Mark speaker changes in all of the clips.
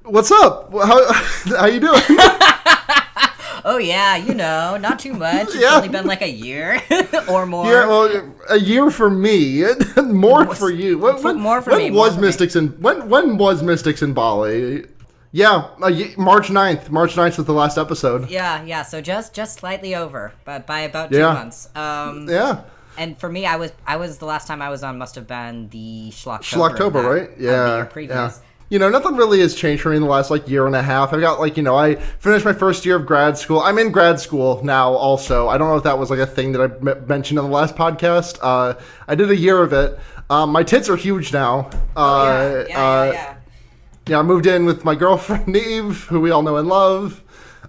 Speaker 1: What's up? How you doing?
Speaker 2: Oh yeah, not too much. It's only been like a year or more.
Speaker 1: Yeah, well, a year for me, more for you.
Speaker 2: More for me.
Speaker 1: When was Mystics in Bali? Yeah, March 9th. March 9th was the last episode.
Speaker 2: Yeah. So just slightly over, but by about 2 months.
Speaker 1: Yeah.
Speaker 2: And for me, I was the last time I was on must have been the
Speaker 1: Schlocktober, right? Yeah.
Speaker 2: The year previous.
Speaker 1: Yeah. Nothing really has changed for me in the last year and a half. I got I finished my first year of grad school. I'm in grad school now also. I don't know if that was a thing that I mentioned in the last podcast. I did a year of it. My tits are huge now. Yeah, I moved in with my girlfriend Neve, who we all know and love.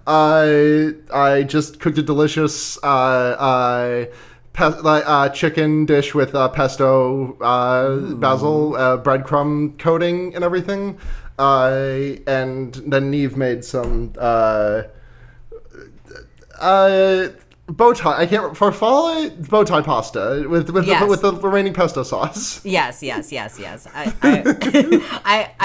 Speaker 1: I just cooked a delicious chicken dish with pesto, basil, breadcrumb coating and everything. And then Neve made some bow tie. I can't for fall bow tie pasta with the remaining pesto sauce.
Speaker 2: Yes. I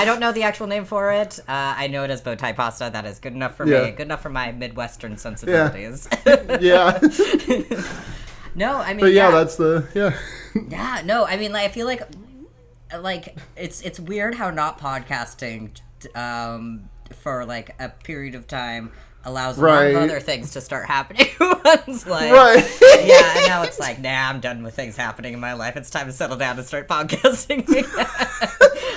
Speaker 2: don't know the actual name for it. I know it as bow tie pasta. That is good enough for me. Good enough for my Midwestern sensibilities.
Speaker 1: Yeah.
Speaker 2: No, I mean.
Speaker 1: But that's the
Speaker 2: Yeah, no, I mean, I feel like it's weird how not podcasting for a period of time allows a lot of other things to start happening. One's yeah, and now it's I'm done with things happening in my life. It's time to settle down and start podcasting again.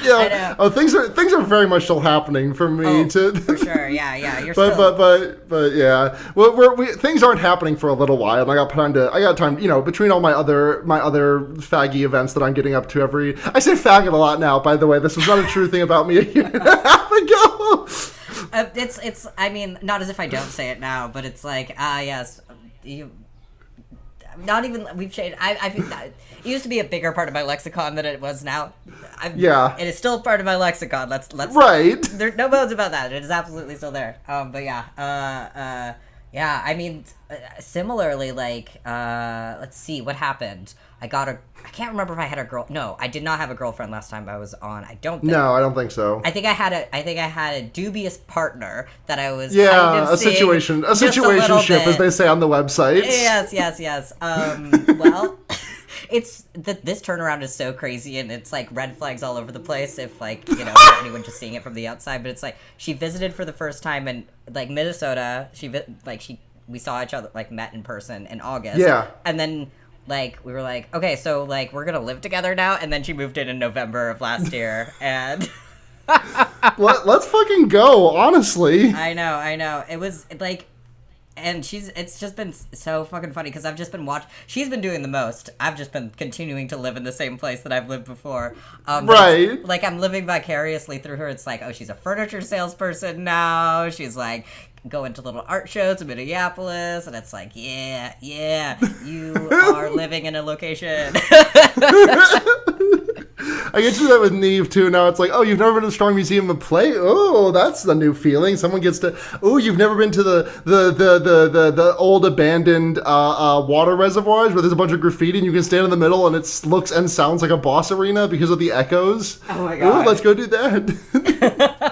Speaker 1: Yeah. Oh, things are very much still happening for me too.
Speaker 2: For sure. Yeah. You're
Speaker 1: but yeah. Well, things aren't happening for a little while, and I got time. Between all my other faggy events that I'm getting up to I say faggot a lot now. By the way, this was not a true thing about me a year and a half ago.
Speaker 2: It's. I mean, not as if I don't say it now, but it's yes. Not even we've changed. I think that it used to be a bigger part of my lexicon than it was now. It is still part of my lexicon. Let's
Speaker 1: right.
Speaker 2: There's no bones about that. It is absolutely still there. But yeah. Yeah. I mean, similarly, let's see what happened. I can't remember if I had a girl. No, I did not have a girlfriend last time I was on. I don't think.
Speaker 1: No, I don't think so.
Speaker 2: I think I had a dubious partner that I was
Speaker 1: a situationship, as they say on the website.
Speaker 2: Yes. Well, this turnaround is so crazy, and it's red flags all over the place. If anyone just seeing it from the outside, but it's she visited for the first time in Minnesota. We saw each other met in person in August.
Speaker 1: Yeah,
Speaker 2: and then. We were okay, so we're gonna live together now, and then she moved in November of last year, and
Speaker 1: let's fucking go. Honestly,
Speaker 2: I know. It was and it's just been so fucking funny because I've just been she's been doing the most. I've just been continuing to live in the same place that I've lived before.
Speaker 1: Right.
Speaker 2: I'm living vicariously through her. It's she's a furniture salesperson now. She's going to little art shows in Minneapolis, and it's yeah, you are living in a location.
Speaker 1: I get to do that with Neve too. Now it's you've never been to the Strong Museum of Play? Oh, that's the new feeling. Someone gets to. Oh, you've never been to the old abandoned water reservoirs where there's a bunch of graffiti and you can stand in the middle and it looks and sounds like a boss arena because of the echoes.
Speaker 2: Oh my god!
Speaker 1: Ooh, let's go do that.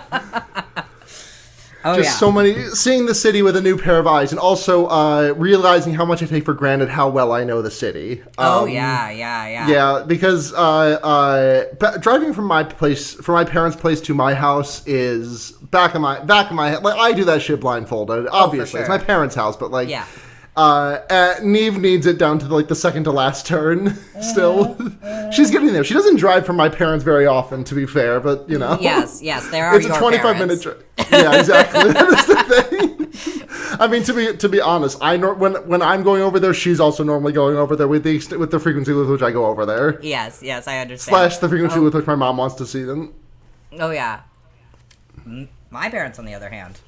Speaker 1: So many, seeing the city with a new pair of eyes, and also realizing how much I take for granted how well I know the city. Yeah, because driving from my parents' place to my house is back of my head. I do that shit blindfolded. Obviously, It's my parents' house, but Neve needs it down to the second to last turn. Still, she's getting there. She doesn't drive from my parents very often, to be fair, but
Speaker 2: Yes, there are.
Speaker 1: It's a 25-minute drive. Yeah, exactly. That is the thing. I mean, to be honest, when I'm going over there, she's also normally going over there with the frequency with which I go over there.
Speaker 2: Yes, I understand.
Speaker 1: / the frequency with which my mom wants to see them.
Speaker 2: Oh yeah. My parents, on the other hand,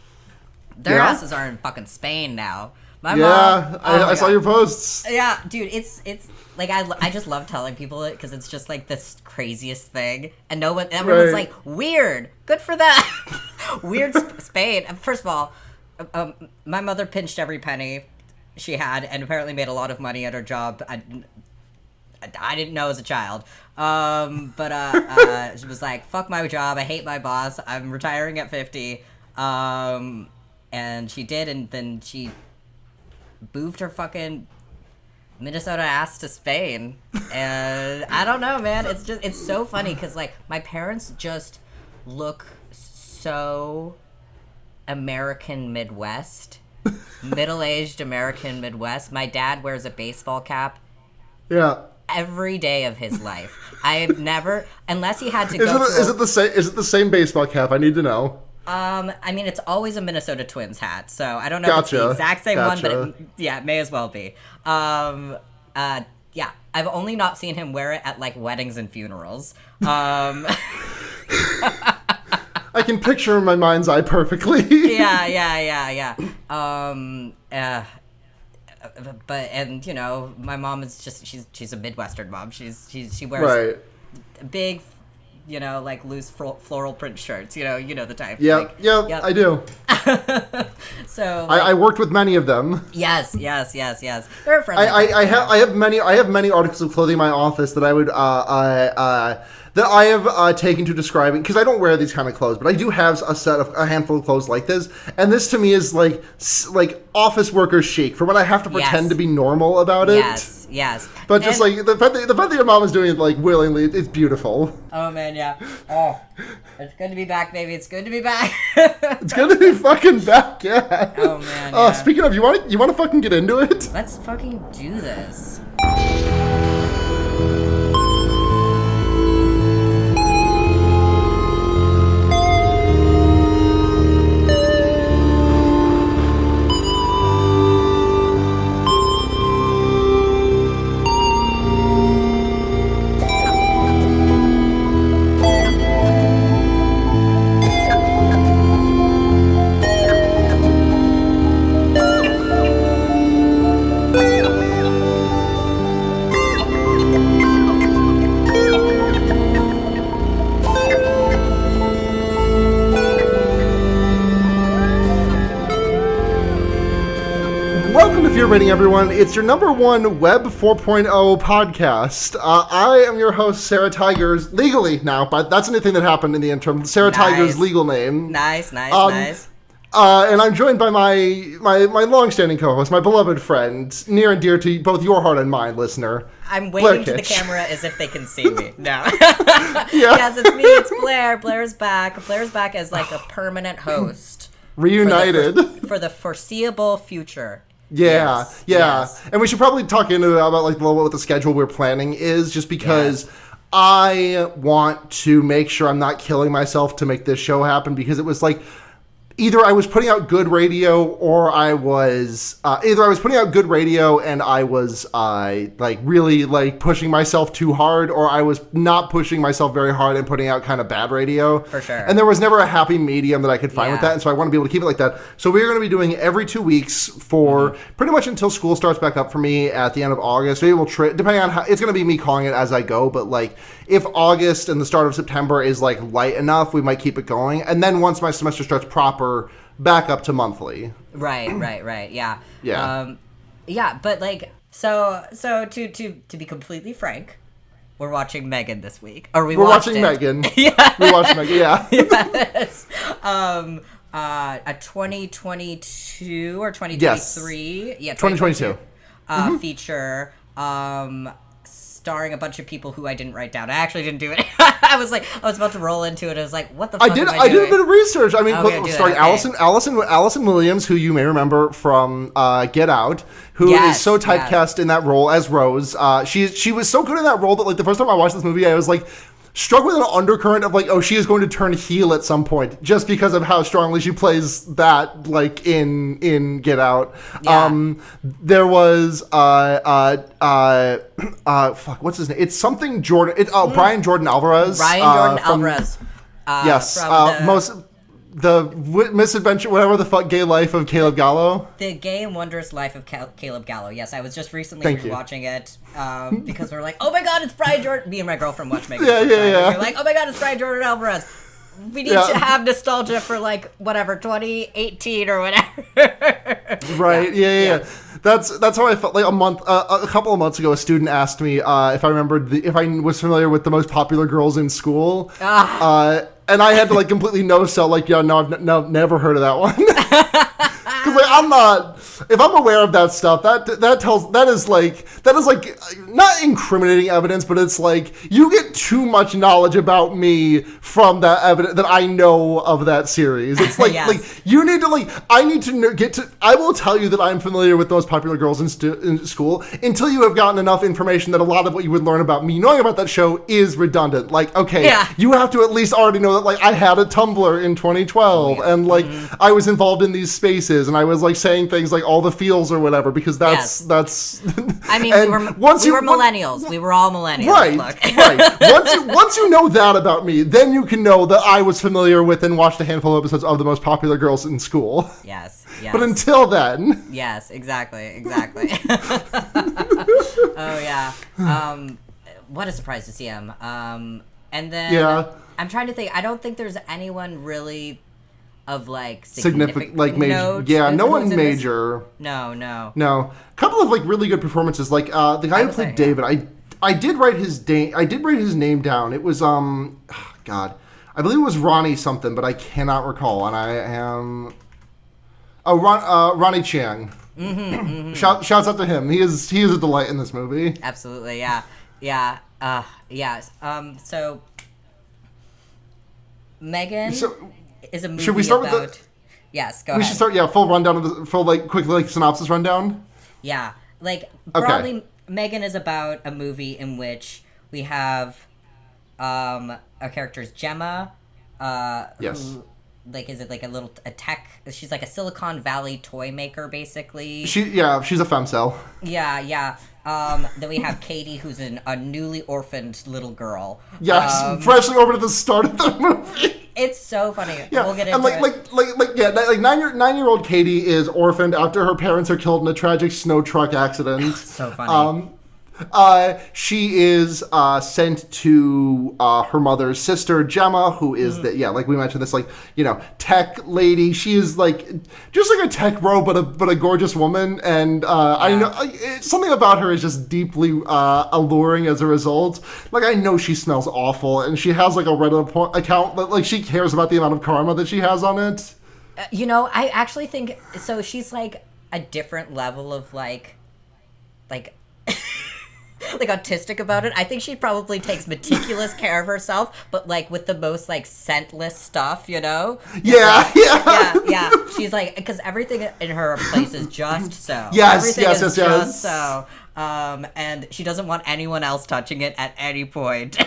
Speaker 2: their asses are in fucking Spain now. My mom.
Speaker 1: I saw your posts.
Speaker 2: Yeah, dude, it's I just love telling people it because it's just this craziest thing, and everyone's weird. Good for that. Weird Spain. First of all, my mother pinched every penny she had, and apparently made a lot of money at her job. I didn't know as a child. She was like, fuck my job, I hate my boss, I'm retiring at 50. And she did, and then she moved her fucking Minnesota ass to Spain. And I don't know, man. It's so funny because, like, my parents just look so American Midwest. Middle-aged American Midwest. My dad wears a baseball cap.
Speaker 1: Yeah.
Speaker 2: Every day of his life. I have never, unless he had to
Speaker 1: Is it the same baseball cap? I need to know.
Speaker 2: I mean, it's always a Minnesota Twins hat, so I don't know if it's the exact same one, but it may as well be. Yeah, I've only not seen him wear it at, like, weddings and funerals.
Speaker 1: I can picture in my mind's eye perfectly.
Speaker 2: Yeah. But, and, you know, my mom is just, she's a Midwestern mom. She wears big, you know, like, loose floral print shirts, you know the type.
Speaker 1: Yep, I do.
Speaker 2: So
Speaker 1: like, I worked with many of them.
Speaker 2: Yes. They're friendly.
Speaker 1: I have many articles of clothing in my office that I would that I have taken to describing, because I don't wear these kind of clothes, but I do have a handful of clothes like this, and this to me is like office worker chic for when I have to pretend to be normal about it.
Speaker 2: Yes.
Speaker 1: But just like the fact that your mom is doing it like willingly, it's beautiful.
Speaker 2: Oh man, yeah. Oh, it's good to be back, baby. It's good to be back.
Speaker 1: It's good to be fucking back, yeah.
Speaker 2: Oh man. Yeah.
Speaker 1: Speaking of, you want to fucking get into it?
Speaker 2: Let's fucking do this.
Speaker 1: Rating, everyone. It's your number one Web 4.0 podcast. I am your host, Sarah Tigers, legally now, but that's anything that happened in the interim. Sarah Tigers' legal name.
Speaker 2: Nice.
Speaker 1: And I'm joined by my long-standing co-host, my beloved friend, near and dear to both your heart and mine, listener.
Speaker 2: I'm waving to the camera as if they can see me. No. Yes, it's me. It's Blair. Blair's back. Blair's back as like a permanent host.
Speaker 1: Reunited.
Speaker 2: For the foreseeable future.
Speaker 1: Yeah. And we should probably talk into about like what the schedule we're planning is, just because I want to make sure I'm not killing myself to make this show happen, because it was like either I was putting out good radio or I was putting out good radio and I was like really like pushing myself too hard, or I was not pushing myself very hard and putting out kind of bad radio.
Speaker 2: For sure.
Speaker 1: And there was never a happy medium that I could find with that, and so I want to be able to keep it like that. So we're going to be doing every 2 weeks for pretty much until school starts back up for me at the end of August. Maybe we'll depending on how, it's going to be me calling it as I go, but like if August and the start of September is like light enough, we might keep it going. And then once my semester starts proper, back up to monthly.
Speaker 2: Right. Yeah. But like, so to be completely frank, we're watching M3GAN this week. Or we're watching
Speaker 1: M3GAN.
Speaker 2: Yeah.
Speaker 1: We watched M3GAN. Yeah.
Speaker 2: Yes. A 2022 or 2023.
Speaker 1: Yes.
Speaker 2: Yeah.
Speaker 1: 2022.
Speaker 2: Feature. Starring a bunch of people who I didn't write down. I actually didn't do it. I was about to roll into it. I was like, what the fuck
Speaker 1: I did a bit of research. I mean, starring
Speaker 2: okay.
Speaker 1: Allison Williams, who you may remember from Get Out, who is so typecast in that role as Rose. She was so good in that role that like the first time I watched this movie, I was like, struck with an undercurrent of like, oh, she is going to turn heel at some point, just because of how strongly she plays that, like in Get Out. Yeah. There was what's his name? It's something Jordan. Brian Jordan Alvarez.
Speaker 2: Alvarez.
Speaker 1: Yes. The misadventure, whatever the fuck, gay life of Caleb Gallo.
Speaker 2: The gay and wondrous life of Caleb Gallo. Yes, I was just recently watching it because we're like, oh my god, it's Brian Jordan. Me and my girlfriend watched M3GAN.
Speaker 1: Yeah.
Speaker 2: We're like, oh my god, it's Brian Jordan Alvarez. We need to have nostalgia for like whatever 2018 or whatever.
Speaker 1: Right. Yeah. That's how I felt. Like a couple of months ago, a student asked me if I remembered if I was familiar with the most popular girls in school, and I had to like completely no sell. Like, yeah, no, I've never heard of that one. Because like I'm not. If I'm aware of that stuff, that is like not incriminating evidence, but it's like you get too much knowledge about me from that evidence that I know of that series. It's like
Speaker 2: yes.
Speaker 1: like you need to like I need to get to. I will tell you that I'm familiar with the most popular girls in school until you have gotten enough information that a lot of what you would learn about me knowing about that show is redundant. Like, okay, you have to at least already know that like I had a Tumblr in 2012 and like I was involved in these spaces and I was like saying things like all the feels or whatever, because that's
Speaker 2: I mean, we were millennials. We were all millennials.
Speaker 1: Right. Right. Once you know that about me, then you can know that I was familiar with and watched a handful of episodes of the most popular girls in school.
Speaker 2: Yes.
Speaker 1: But until then.
Speaker 2: Yes, exactly. Oh yeah. What a surprise to see him. And then I'm trying to think. I don't think there's anyone really of like significant like major.
Speaker 1: Yeah, no one major.
Speaker 2: No.
Speaker 1: A couple of like really good performances. Like the guy who played David. I did write his name down. It was God, I believe it was Ronnie something, but I cannot recall. And I am Ronnie Chiang. Shouts out to him. He is a delight in this movie.
Speaker 2: Absolutely, yeah. Yes. So M3GAN is a movie.
Speaker 1: Should we start
Speaker 2: about...
Speaker 1: with the?
Speaker 2: Yes, go ahead.
Speaker 1: We should start. Yeah, full rundown of the full like quick like synopsis rundown.
Speaker 2: Yeah, like broadly, M3GAN is about a movie in which we have our character's Gemma.
Speaker 1: Yes.
Speaker 2: Who, like, is it like a tech? She's like a Silicon Valley toy maker, basically.
Speaker 1: She's a femcel.
Speaker 2: Yeah. Then we have Katie, who's a newly orphaned little girl.
Speaker 1: Yes, freshly orphaned at the start of the movie.
Speaker 2: It's so funny.
Speaker 1: Yeah,
Speaker 2: we'll get into
Speaker 1: like 9-year-old Katie is orphaned after her parents are killed in a tragic snow truck accident.
Speaker 2: So funny.
Speaker 1: She is sent to her mother's sister Gemma, who is like we mentioned, this like tech lady. She is like just like a tech bro, but a gorgeous woman, and I know something about her is just deeply alluring as a result. Like I know she smells awful, and she has like a Reddit account that like she cares about the amount of karma that she has on it.
Speaker 2: I actually think so. She's like a different level of like autistic about it. I think she probably takes meticulous care of herself, but like with the most like scentless stuff, Yeah. She's like, because everything in her place is just so.
Speaker 1: Yes.
Speaker 2: Just so. And she doesn't want anyone else touching it at any point.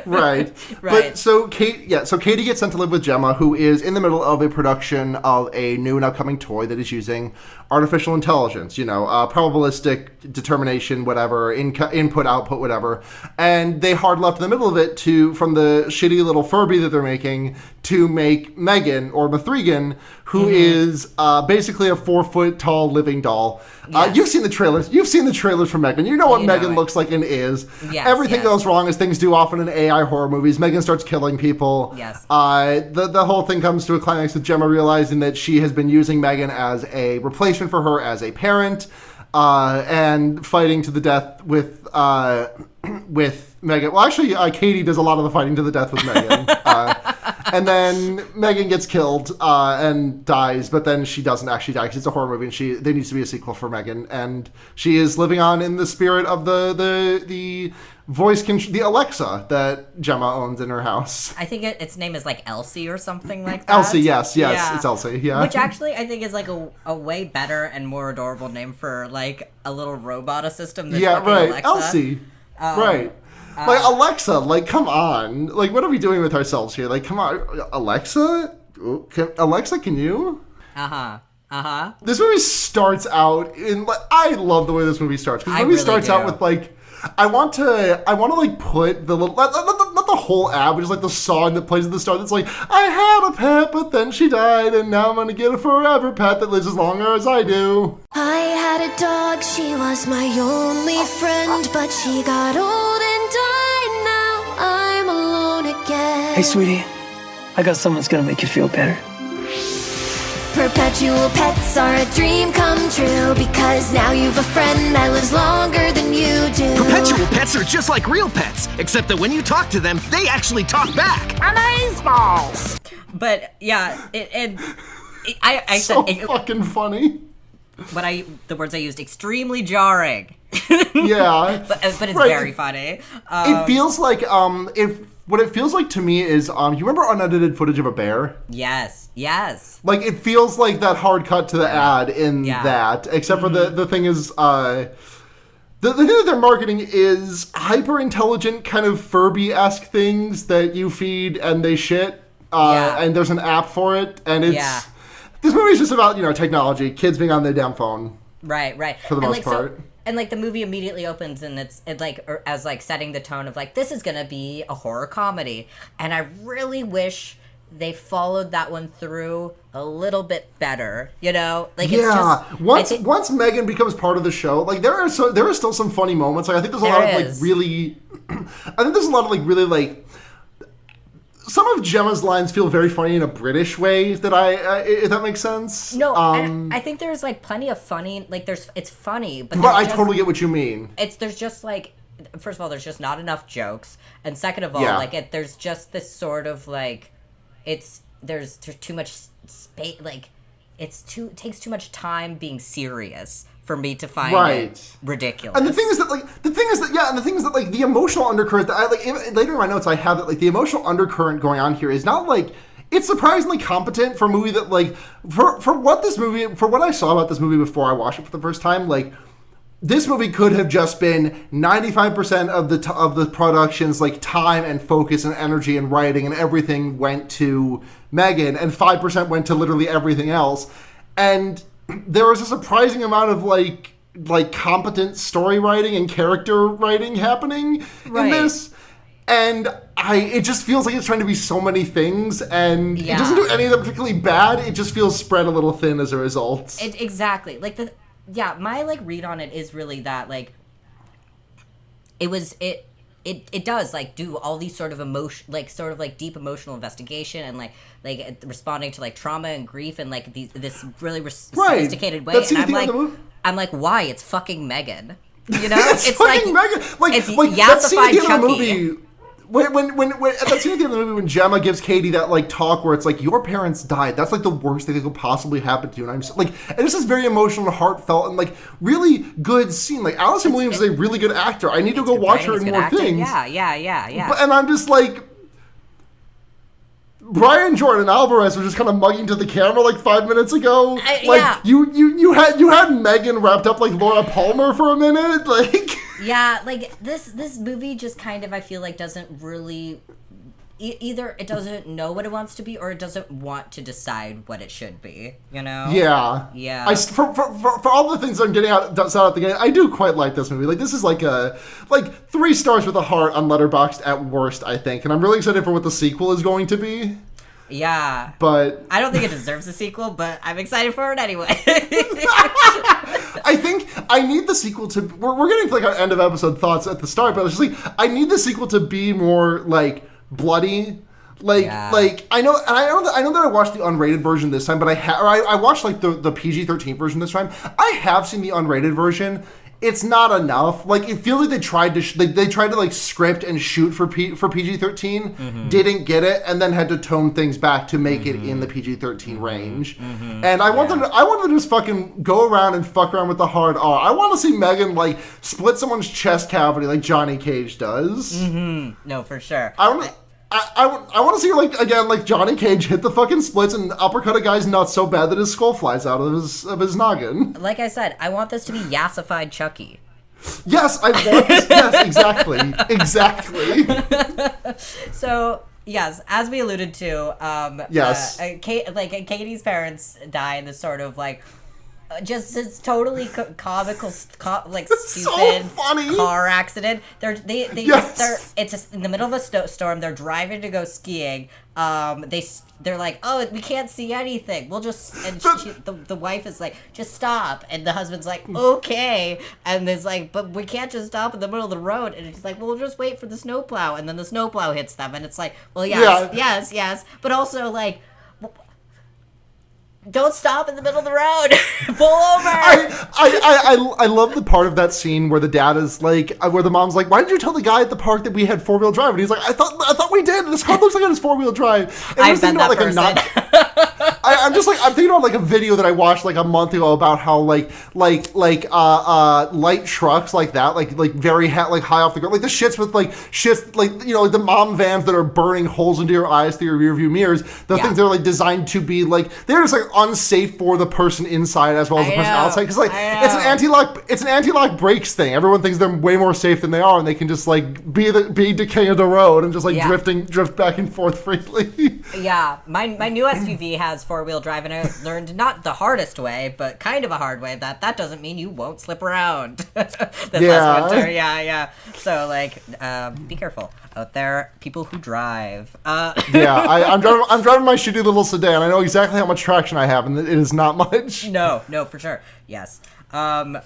Speaker 1: Right. But so Katie gets sent to live with Gemma, who is in the middle of a production of a new and upcoming toy that is using artificial intelligence, probabilistic determination, whatever, input, output, whatever. And they hard left in the middle of it from the shitty little Furby that they're making to make M3GAN, or M3GAN, who is basically a 4-foot tall living doll. Yes. You've seen the trailers. For M3GAN. You know what M3GAN looks like and is.
Speaker 2: Yes,
Speaker 1: Everything goes wrong as things do often in AI horror movies. M3GAN starts killing people.
Speaker 2: Yes.
Speaker 1: The whole thing comes to a climax with Gemma realizing that she has been using M3GAN as a replacement for her as a parent, and fighting to the death with M3GAN. Well, actually, Katie does a lot of the fighting to the death with M3GAN. And then M3GAN gets killed and dies, but then she doesn't actually die because it's a horror movie, and there needs to be a sequel for M3GAN, and she is living on in the spirit of the voice the Alexa that Gemma owns in her house.
Speaker 2: I think its name is like Elsie or something like that.
Speaker 1: Elsie, yes, it's Elsie, yeah.
Speaker 2: Which actually I think is like a way better and more adorable name for like a little robot assistant than Alexa.
Speaker 1: Elsie, right. Like, Alexa, like, come on. Like, what are we doing with ourselves here? Like, come on. Alexa? Alexa, can you? This movie starts out in, like, I love the way this movie starts. Because the movie starts out with, like, I want to like put the little, not the whole ad, but just like the song that plays at the start. That's like, I had a pet, but then she died, and now I'm gonna get a forever pet that lives as long as I do.
Speaker 3: I had a dog, she was my only friend, but she got old and died. Now I'm alone again.
Speaker 4: Hey, sweetie, I got something that's gonna make you feel better.
Speaker 3: Perpetual pets are a dream come true, because now you've a friend that lives longer than you do.
Speaker 4: Perpetual pets are just like real pets, except that when you talk to them, they actually talk back.
Speaker 2: Amazeballs! But yeah, I
Speaker 1: so
Speaker 2: said
Speaker 1: fucking funny.
Speaker 2: The words I used, extremely jarring.
Speaker 1: Yeah,
Speaker 2: but it's very funny.
Speaker 1: It feels like what it feels like to me is you remember unedited footage of a bear?
Speaker 2: Yes.
Speaker 1: Like it feels like that hard cut to the ad in that, except for the thing is the thing that they're marketing is hyper intelligent kind of Furby-esque things that you feed and they shit. And there's an app for it, and it's this movie's just about technology, kids being on their damn phone.
Speaker 2: Right.
Speaker 1: For the most part.
Speaker 2: And the movie immediately opens, and it's as setting the tone of this is gonna be a horror comedy, and I really wish they followed that one through a little bit better. It's just
Speaker 1: once M3GAN becomes part of the show, there are still some funny moments. I think there's a lot of really, I think there's a lot of really some of Gemma's lines feel very funny in a British way, if that makes sense.
Speaker 2: No, and I think there's plenty of funny, it's funny, but
Speaker 1: I totally get what you mean.
Speaker 2: There's just first of all, there's just not enough jokes, and second of all, there's just this sort of there's too much space, it takes too much time being serious for me to find it ridiculous.
Speaker 1: And the thing is that the emotional undercurrent that later in my notes I have that the emotional undercurrent going on here is not it's surprisingly competent for a movie that for what I saw about this movie before I watched it for the first time, this movie could have just been 95% of the production's time and focus and energy and writing and everything went to M3GAN, and 5% went to literally everything else. And there was a surprising amount of competent story writing and character writing happening in this. And it just feels like it's trying to be so many things, and it doesn't do any of them particularly bad. It just feels spread a little thin as a result.
Speaker 2: Exactly. My read on it is really that it does do all these sort of emotion, deep emotional investigation and responding to trauma and grief and this really sophisticated way. And I'm why? It's fucking M3GAN.
Speaker 1: It's fucking M3GAN.
Speaker 2: It's
Speaker 1: that scene at the end of the
Speaker 2: Chucky.
Speaker 1: movie. When that scene at the end of the movie when Gemma gives Katie that talk where it's your parents died, that's the worst thing that could possibly happen to you, and I'm and it's just very emotional and heartfelt and really good scene. Allison Williams is a really good actor. I need to go watch her in more things.
Speaker 2: Yeah.
Speaker 1: And I'm just Brian Jordan Alvarez was just kind of mugging to the camera 5 minutes ago. You had M3GAN wrapped up like Laura Palmer for a minute.
Speaker 2: This movie just kind of, I feel doesn't really either it doesn't know what it wants to be or it doesn't want to decide what it should be. Yeah.
Speaker 1: For all the things I'm getting out at the game, I do quite like this movie. This is a 3 stars with a heart on Letterboxd at worst, I think, and I'm really excited for what the sequel is going to be.
Speaker 2: Yeah,
Speaker 1: but
Speaker 2: I don't think it deserves a sequel, but I'm excited for it anyway.
Speaker 1: I think I need the sequel to. We're getting to our end of episode thoughts at the start, but it's just I need the sequel to be more bloody. I know that I watched the unrated version this time, but I watched the PG-13 version this time. I have seen the unrated version. It's not enough. It feels like they tried to they tried to script and shoot for PG-13, didn't get it, and then had to tone things back to make it in the PG-13 range. And I want them to just fucking go around and fuck around with the hard R. I want to see M3GAN split someone's chest cavity like Johnny Cage does.
Speaker 2: No, for sure.
Speaker 1: I want to see again Johnny Cage hit the fucking splits and uppercut a guy's nuts so bad that his skull flies out of his noggin.
Speaker 2: Like I said, I want this to be yassified Chucky.
Speaker 1: Yes, I want this. Yes, exactly.
Speaker 2: So yes, as we alluded to,
Speaker 1: yes,
Speaker 2: Katie's parents die in this sort of just it's totally comical, stupid
Speaker 1: so funny
Speaker 2: car accident. It's just in the middle of a storm. They're driving to go skiing. They're like, oh, we can't see anything. We'll just the wife is like, just stop, and the husband's like, okay, and there's but we can't just stop in the middle of the road, and it's we'll just wait for the snowplow, and then the snowplow hits them, and it's well, yes, but also don't stop in the middle of the road. Pull over.
Speaker 1: I love the part of that scene where the dad is like, where the mom's like, why did you tell the guy at the park that we had 4-wheel drive? And he's like, I thought we did. This car looks like it has 4-wheel drive. And
Speaker 2: I've been that person.
Speaker 1: I'm thinking about like a video that I watched like a month ago about how light trucks like that, like very high off the ground, like the shits like, you know, like the mom vans that are burning holes into your eyes through your rear view mirrors. The things that are like designed to be like, they're just like unsafe for the person inside as well as the person outside, because like it's an anti-lock brakes thing. Everyone thinks they're way more safe than they are, and they can just like be decay of the road and just like drift back and forth freely.
Speaker 2: Yeah, my new SUV has 4-wheel drive, and I learned not the hardest way, but kind of a hard way, that doesn't mean you won't slip around. Last winter. Yeah. So like, be careful out there, people who drive.
Speaker 1: I'm driving my shitty little sedan. I know exactly how much traction I have, and it is not much.
Speaker 2: No, for sure. Yes. And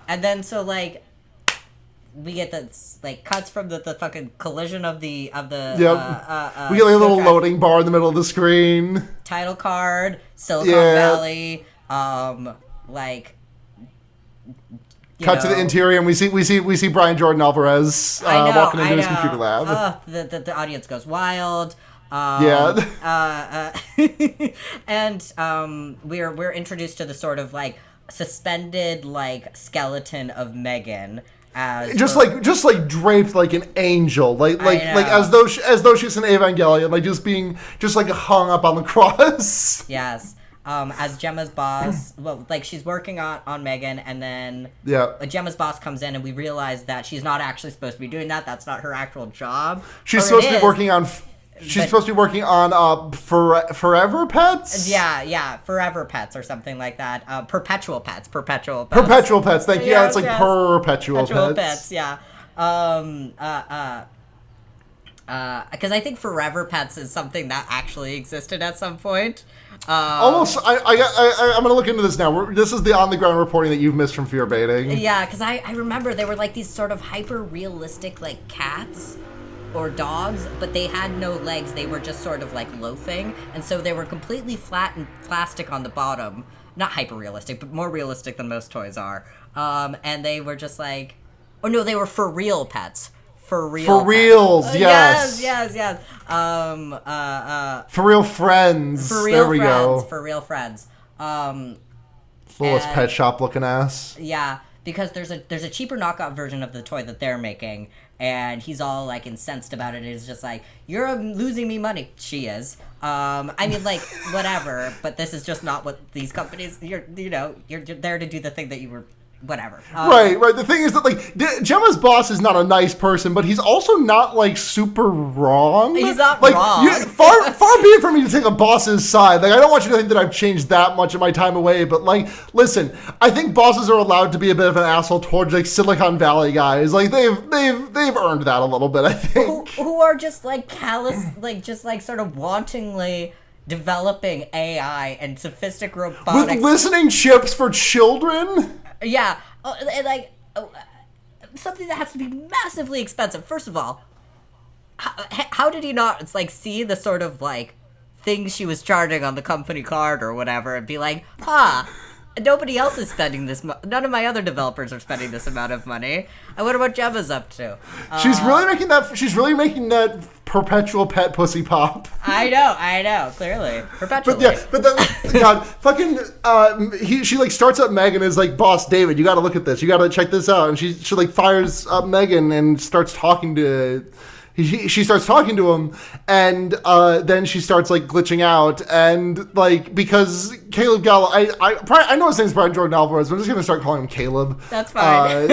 Speaker 2: then so like, we get the like cuts from the fucking collision of the
Speaker 1: we get like a little loading bar in the middle of the screen.
Speaker 2: Title card, Silicon Valley, like.
Speaker 1: Cut to the interior, and we see Brian Jordan Alvarez walking into his computer lab.
Speaker 2: The audience goes wild.
Speaker 1: And
Speaker 2: we're introduced to the sort of like suspended like skeleton of M3GAN.
Speaker 1: Just like draped like an angel, like as though she's an Evangelion, like just like hung up on the cross.
Speaker 2: Yes. As Gemma's boss, well, like she's working on M3GAN, and then Gemma's boss comes in, and we realize that she's not actually supposed to be doing that. That's not her actual job.
Speaker 1: She's supposed to be working on. Supposed to be working on Forever Pets?
Speaker 2: Yeah, Forever Pets or something like that. Perpetual Pets.
Speaker 1: Perpetual Pets, thank you. Yeah, it's like Perpetual Pets.
Speaker 2: Yeah. Because I think Forever Pets is something that actually existed at some point.
Speaker 1: Almost. I'm going to look into this now. This is the on-the-ground reporting that you've missed from Fear Baiting.
Speaker 2: Yeah, because I remember they were like these sort of hyper-realistic like cats or dogs, but they had no legs. They were just sort of like loafing, and so they were completely flat and plastic on the bottom. Not hyper-realistic, but more realistic than most toys are. And they were just like... Oh, no, they were for real pets. For reals,
Speaker 1: yes.
Speaker 2: Yes.
Speaker 1: For real friends.
Speaker 2: For real friends.
Speaker 1: Littlest pet shop looking ass.
Speaker 2: Yeah, because there's a cheaper knockoff version of the toy that they're making, and he's all like incensed about it. It's just like, you're losing me money. She is. I mean, like, whatever. But this is just not what these companies. You're there to do the thing that you were. Whatever.
Speaker 1: Right. The thing is that, like, Gemma's boss is not a nice person, but he's also not, like, super wrong.
Speaker 2: He's not
Speaker 1: like,
Speaker 2: wrong.
Speaker 1: Far be it from me to take a boss's side. Like, I don't want you to think that I've changed that much of my time away, but, like, listen, I think bosses are allowed to be a bit of an asshole towards, like, Silicon Valley guys. Like, they've earned that a little bit, I think.
Speaker 2: Who are just, like, callous, like, just, like, sort of wantingly developing AI and sophisticated robotics.
Speaker 1: With listening chips for children?
Speaker 2: Yeah, something that has to be massively expensive. First of all, how did he not, it's like, see the sort of, like, things she was charging on the company card or whatever and be like, nobody else is spending this none of my other developers are spending this amount of money. I wonder what Gemma's up to.
Speaker 1: She's really making that perpetual pet pussy pop.
Speaker 2: I know, clearly. Perpetually.
Speaker 1: But then, God, fucking, she, like, starts up M3GAN and is like, boss, David, you gotta look at this. You gotta check this out. And she like, fires up M3GAN and starts talking to... She starts talking to him, and then she starts, like, glitching out, and, like, because Caleb Gallo, I know his name's Brian Jordan Alvarez, but I'm just going to start calling him Caleb.
Speaker 2: That's fine.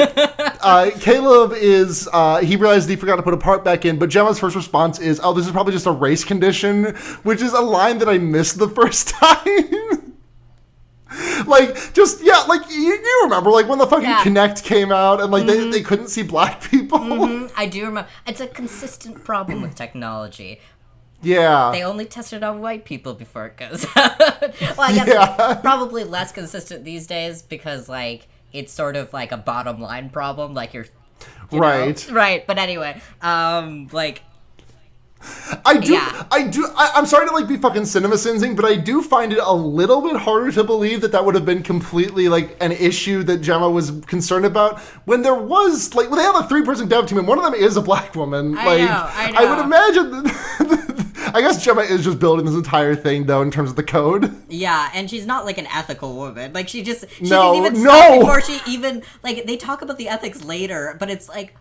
Speaker 1: Caleb is, he realized he forgot to put a part back in, but Gemma's first response is, oh, this is probably just a race condition, which is a line that I missed the first time. Like, just, like, you remember, like, when the fucking Kinect came out and, like, they couldn't see black people?
Speaker 2: Mm-hmm. I do remember. It's a consistent problem with technology.
Speaker 1: Yeah.
Speaker 2: They only tested on white people before it goes out. Well, I guess it's probably less consistent these days because, like, it's sort of like a bottom line problem. Like, you know?
Speaker 1: Right.
Speaker 2: Right, but anyway, like...
Speaker 1: I'm sorry to like be fucking cinema sensing, but I do find it a little bit harder to believe that would have been completely like an issue that Gemma was concerned about when there was like, when they have a 3-person dev team and one of them is a black woman. I know. I would imagine that, I guess Gemma is just building this entire thing though in terms of the code.
Speaker 2: Yeah, and she's not like an ethical woman. Like she didn't even
Speaker 1: stop
Speaker 2: before she even, like, they talk about the ethics later, but it's like,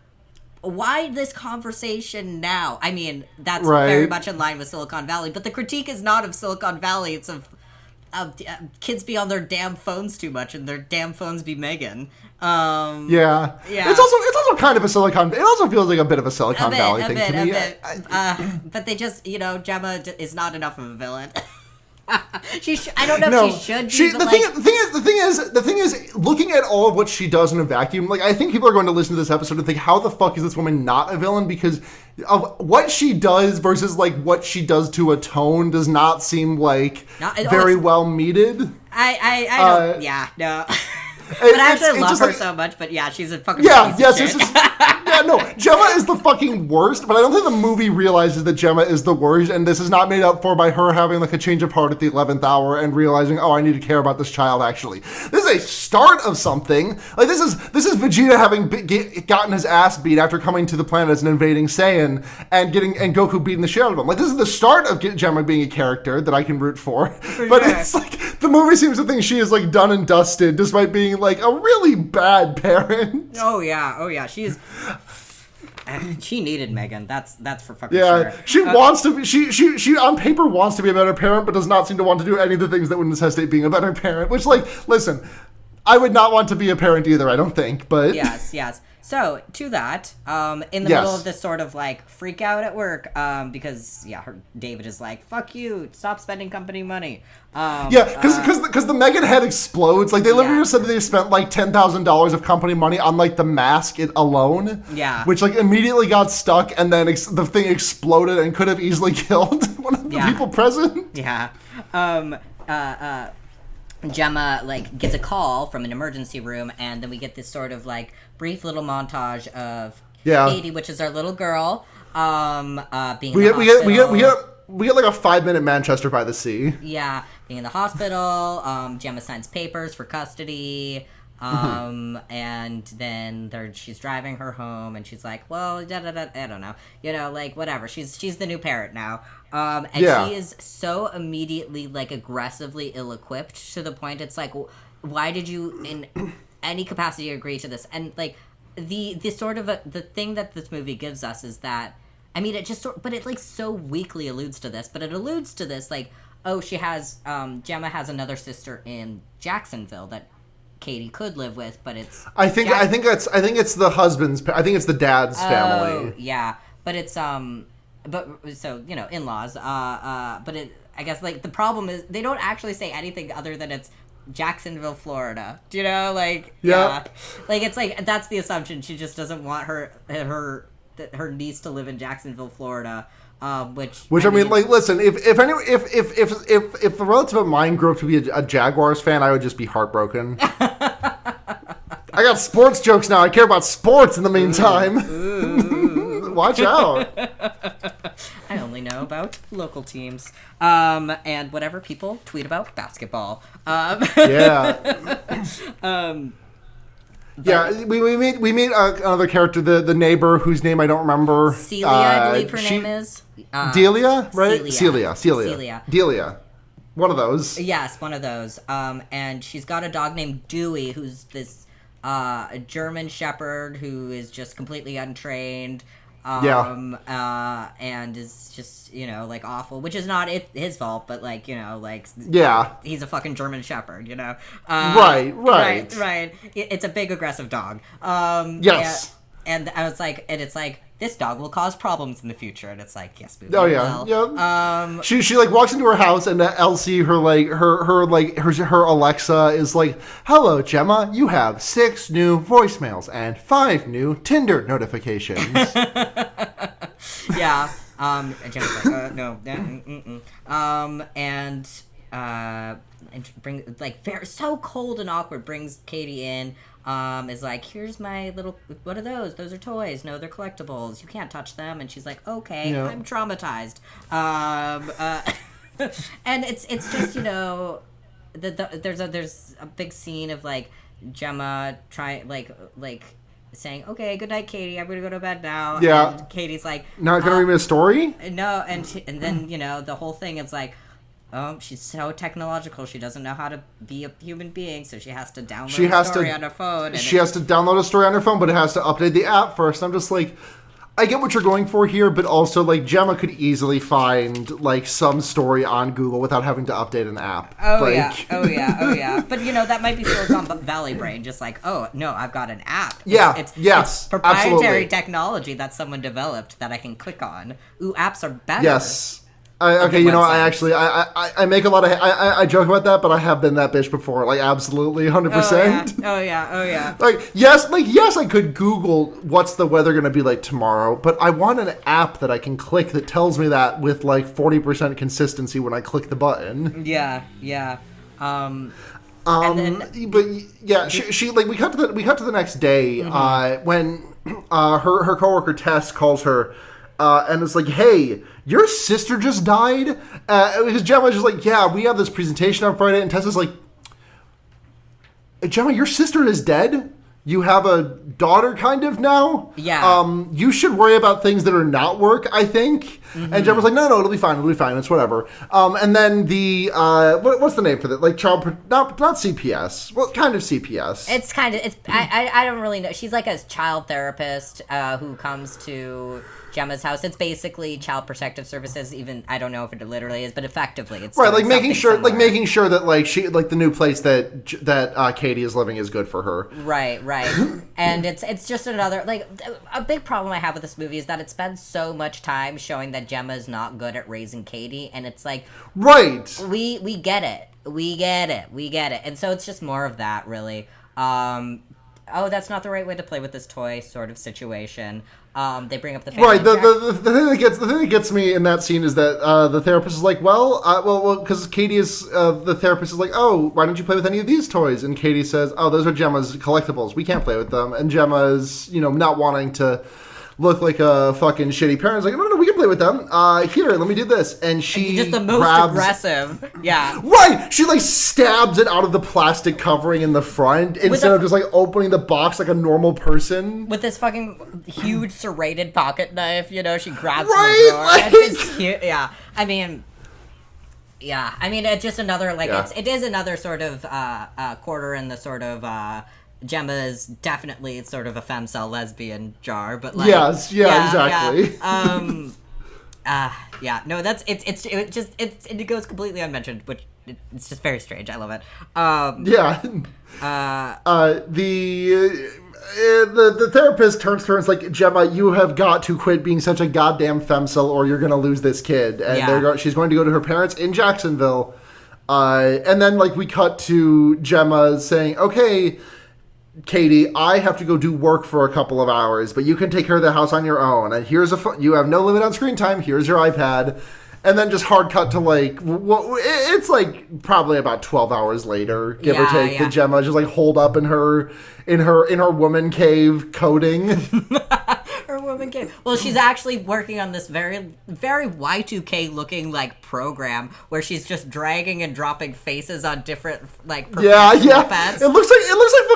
Speaker 2: why this conversation now? I mean, that's very much in line with Silicon Valley, but the critique is not of Silicon Valley, it's of kids be on their damn phones too much, and their damn phones be M3GAN.
Speaker 1: Yeah. It's also kind of a Silicon. It also feels like a bit of a Silicon Valley thing to me.
Speaker 2: But they just, Gemma is not enough of a villain. I don't know if she should be.
Speaker 1: The thing is, looking at all of what she does in a vacuum, like I think people are going to listen to this episode and think, how the fuck is this woman not a villain? Because of what she does versus like what she does to atone does not seem like very well meted.
Speaker 2: I don't. Yeah, no. But I actually love her so much. But yeah, she's a fucking piece of shit.
Speaker 1: No, Gemma is the fucking worst, but I don't think the movie realizes that Gemma is the worst, and this is not made up for by her having like a change of heart at the 11th hour and realizing, oh, I need to care about this child actually. This is a start of something. Like this is Vegeta having gotten his ass beat after coming to the planet as an invading Saiyan and Goku beating the shit out of him. Like this is the start of Gemma being a character that I can root for. But it's like the movie seems to think she is like done and dusted despite being like a really bad parent.
Speaker 2: Oh yeah, she's. She needed M3GAN. That's for fucking sure.
Speaker 1: She wants to be. She on paper wants to be a better parent, but does not seem to want to do any of the things that would necessitate being a better parent. Which, like, listen, I would not want to be a parent either. I don't think, but
Speaker 2: yes. So to that, in the middle of this sort of like freak out at work, because David is like, "Fuck you! Stop spending company money."
Speaker 1: Because the M3GAN head explodes. Like they literally just said that they spent like $10,000 of company money on like the mask alone.
Speaker 2: Yeah.
Speaker 1: Which like immediately got stuck, and then the thing exploded and could have easily killed one of the people present.
Speaker 2: Yeah. Gemma like gets a call from an emergency room, and then we get this sort of like brief little montage of Katie, which is our little girl, being in the hospital.
Speaker 1: We get like a 5-minute Manchester by the Sea.
Speaker 2: Yeah, being in the hospital. Gemma signs papers for custody. And then she's driving her home, and she's like, well, I don't know, like whatever. She's the new parent now. And she is so immediately like aggressively ill-equipped to the point it's like, why did you in any capacity agree to this? And like the sort of the thing that this movie gives us is that, I mean, it just but it like so weakly alludes to this, but it alludes to this like, oh, she has Gemma has another sister in Jacksonville that Katie could live with, but it's
Speaker 1: I think it's the husband's. I think it's the dad's family.
Speaker 2: Yeah, but it's but so in-laws. But it, I guess like the problem is they don't actually say anything other than it's Jacksonville, Florida. Do you know, like like it's like that's the assumption. She just doesn't want her niece to live in Jacksonville, Florida. Which I mean, like, listen, if the relative of mine grew up to be a Jaguars fan, I would just be heartbroken. I got sports jokes now. I care about sports in the meantime. Ooh. Watch out. I only know about local teams. And whatever people tweet about basketball.
Speaker 1: We meet another character, the neighbor whose name I don't remember.
Speaker 2: Celia, I believe her name is.
Speaker 1: Delia, right? Celia. Delia. One of those.
Speaker 2: Yes, one of those. And she's got a dog named Dewey, who's this German Shepherd who is just completely untrained. And is just, like awful, which is not his fault, but like, he's a fucking German Shepherd, Right. It's a big aggressive dog.
Speaker 1: Yes.
Speaker 2: And I was like, and it's like, this dog will cause problems in the future, and it's like, yes,
Speaker 1: movie will. Yeah. She like walks into her house, and Elsie, her Alexa is like, "Hello, Gemma. You have 6 new voicemails and 5 new Tinder notifications."
Speaker 2: Yeah. Gemma's like, no. And so cold and awkward, brings Katie in, is like, here's my little, what are those? Those are toys. No, they're collectibles. You can't touch them. And she's like, okay, I'm traumatized. And it's just, there's a big scene of like Gemma saying, okay, good night, Katie, I'm gonna go to bed now.
Speaker 1: Yeah.
Speaker 2: And Katie's like,
Speaker 1: not gonna read me a story?
Speaker 2: No, and then, the whole thing is like, oh, she's so technological, she doesn't know how to be a human being, so she has to download a story on her phone.
Speaker 1: She has to download a story on her phone, but it has to update the app first. I'm just like, I get what you're going for here, but also, like, Gemma could easily find, like, some story on Google without having to update an app.
Speaker 2: Oh, yeah. But, that might be Silicon Valley brain, just like, oh, no, I've got an app. It's proprietary
Speaker 1: absolutely.
Speaker 2: Technology that someone developed that I can click on. Ooh, apps are better.
Speaker 1: Yes. I make a lot of... I joke about that, but I have been that bitch before. Like, absolutely, 100%.
Speaker 2: Oh, yeah.
Speaker 1: Yes, I could Google what's the weather going to be like tomorrow, but I want an app that I can click that tells me that with, like, 40% consistency when I click the button.
Speaker 2: Yeah. And then,
Speaker 1: but yeah, she like we cut to the next day when her coworker Tess calls her and it's like, hey, your sister just died? Because Gemma's just like, yeah, we have this presentation on Friday, and Tess is like, Gemma, your sister is dead? You have a daughter kind of now?
Speaker 2: Yeah.
Speaker 1: You should worry about things that are not work, I think. And Gemma's like, no, it'll be fine, it's whatever. And then the, what's the name for that? Like not CPS. Well, kind of CPS.
Speaker 2: I don't really know. She's like a child therapist who comes to Gemma's house. It's basically Child Protective Services. Even I don't know if it literally is, but effectively it's
Speaker 1: right. Like making sure that like she like the new place that Katie is living is good for her.
Speaker 2: Right. And it's just another like a big problem I have with this movie is that it spends so much time showing that Gemma's not good at raising Katie, and it's like
Speaker 1: right.
Speaker 2: We get it, and so it's just more of that really. Oh, that's not the right way to play with this toy sort of situation. They bring up the family.
Speaker 1: Right. The thing that gets me in that scene is that the therapist is like, well, because Katie is the therapist is like, oh, why don't you play with any of these toys? And Katie says, oh, those are Gemma's collectibles. We can't play with them. And Gemma's, not wanting to look like a fucking shitty parent. Is like, no, we can play with them. Here, let me do this. And she
Speaker 2: just the most aggressive. Yeah.
Speaker 1: Right. She like stabs it out of the plastic covering in the front instead of just like opening the box like a normal person.
Speaker 2: With this fucking huge serrated pocket knife, she grabs
Speaker 1: right,
Speaker 2: the drawer.
Speaker 1: Like...
Speaker 2: It's cute. Yeah. I mean, it's just another it is another sort of quarter in the sort of. Gemma is definitely sort of a femcel lesbian jar, but like
Speaker 1: exactly.
Speaker 2: No, that's it goes completely unmentioned, which it's just very strange. I love it.
Speaker 1: The therapist turns to her and is like, Gemma, you have got to quit being such a goddamn femcel, or you're gonna lose this kid. And she's going to go to her parents in Jacksonville, and then like we cut to Gemma saying, okay, Katie, I have to go do work for a couple of hours, but you can take care of the house on your own. And here's you have no limit on screen time. Here's your iPad. And then just hard cut to like, it's like probably about 12 hours later, give or take. The Gemma just like holed up in her woman cave coding.
Speaker 2: Her woman cave. Well, she's actually working on this very, very Y2K looking like program where she's just dragging and dropping faces on different like pets.
Speaker 1: It looks like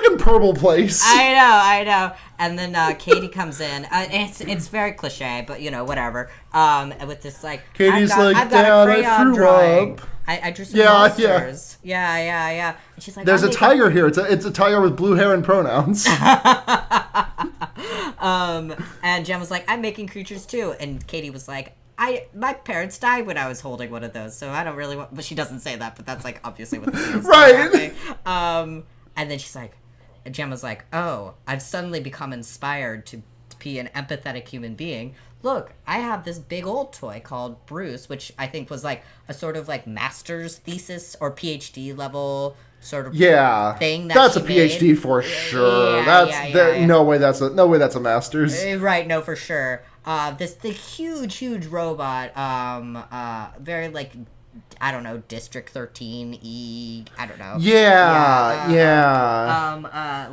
Speaker 1: fucking Purple Place.
Speaker 2: I know. And then Katie comes in. It's very cliche, but whatever. With this like,
Speaker 1: Katie's
Speaker 2: I've got a crayon drawing. I drew some monsters. Yeah. And she's like,
Speaker 1: there's a tiger here. It's a tiger with blue hair and pronouns.
Speaker 2: And Jem was like, I'm making creatures too. And Katie was like, my parents died when I was holding one of those, so I don't really want. But she doesn't say that. But that's like obviously what this is.
Speaker 1: Right.
Speaker 2: And then she's like, Jem was like, oh, I've suddenly become inspired to be an empathetic human being. Look, I have this big old toy called Bruce, which I think was like a sort of like master's thesis or PhD level sort of thing.
Speaker 1: That's a PhD made. For sure. No way that's a master's.
Speaker 2: Right, no, for sure. The huge robot, very like I don't know, District 13E, I don't know.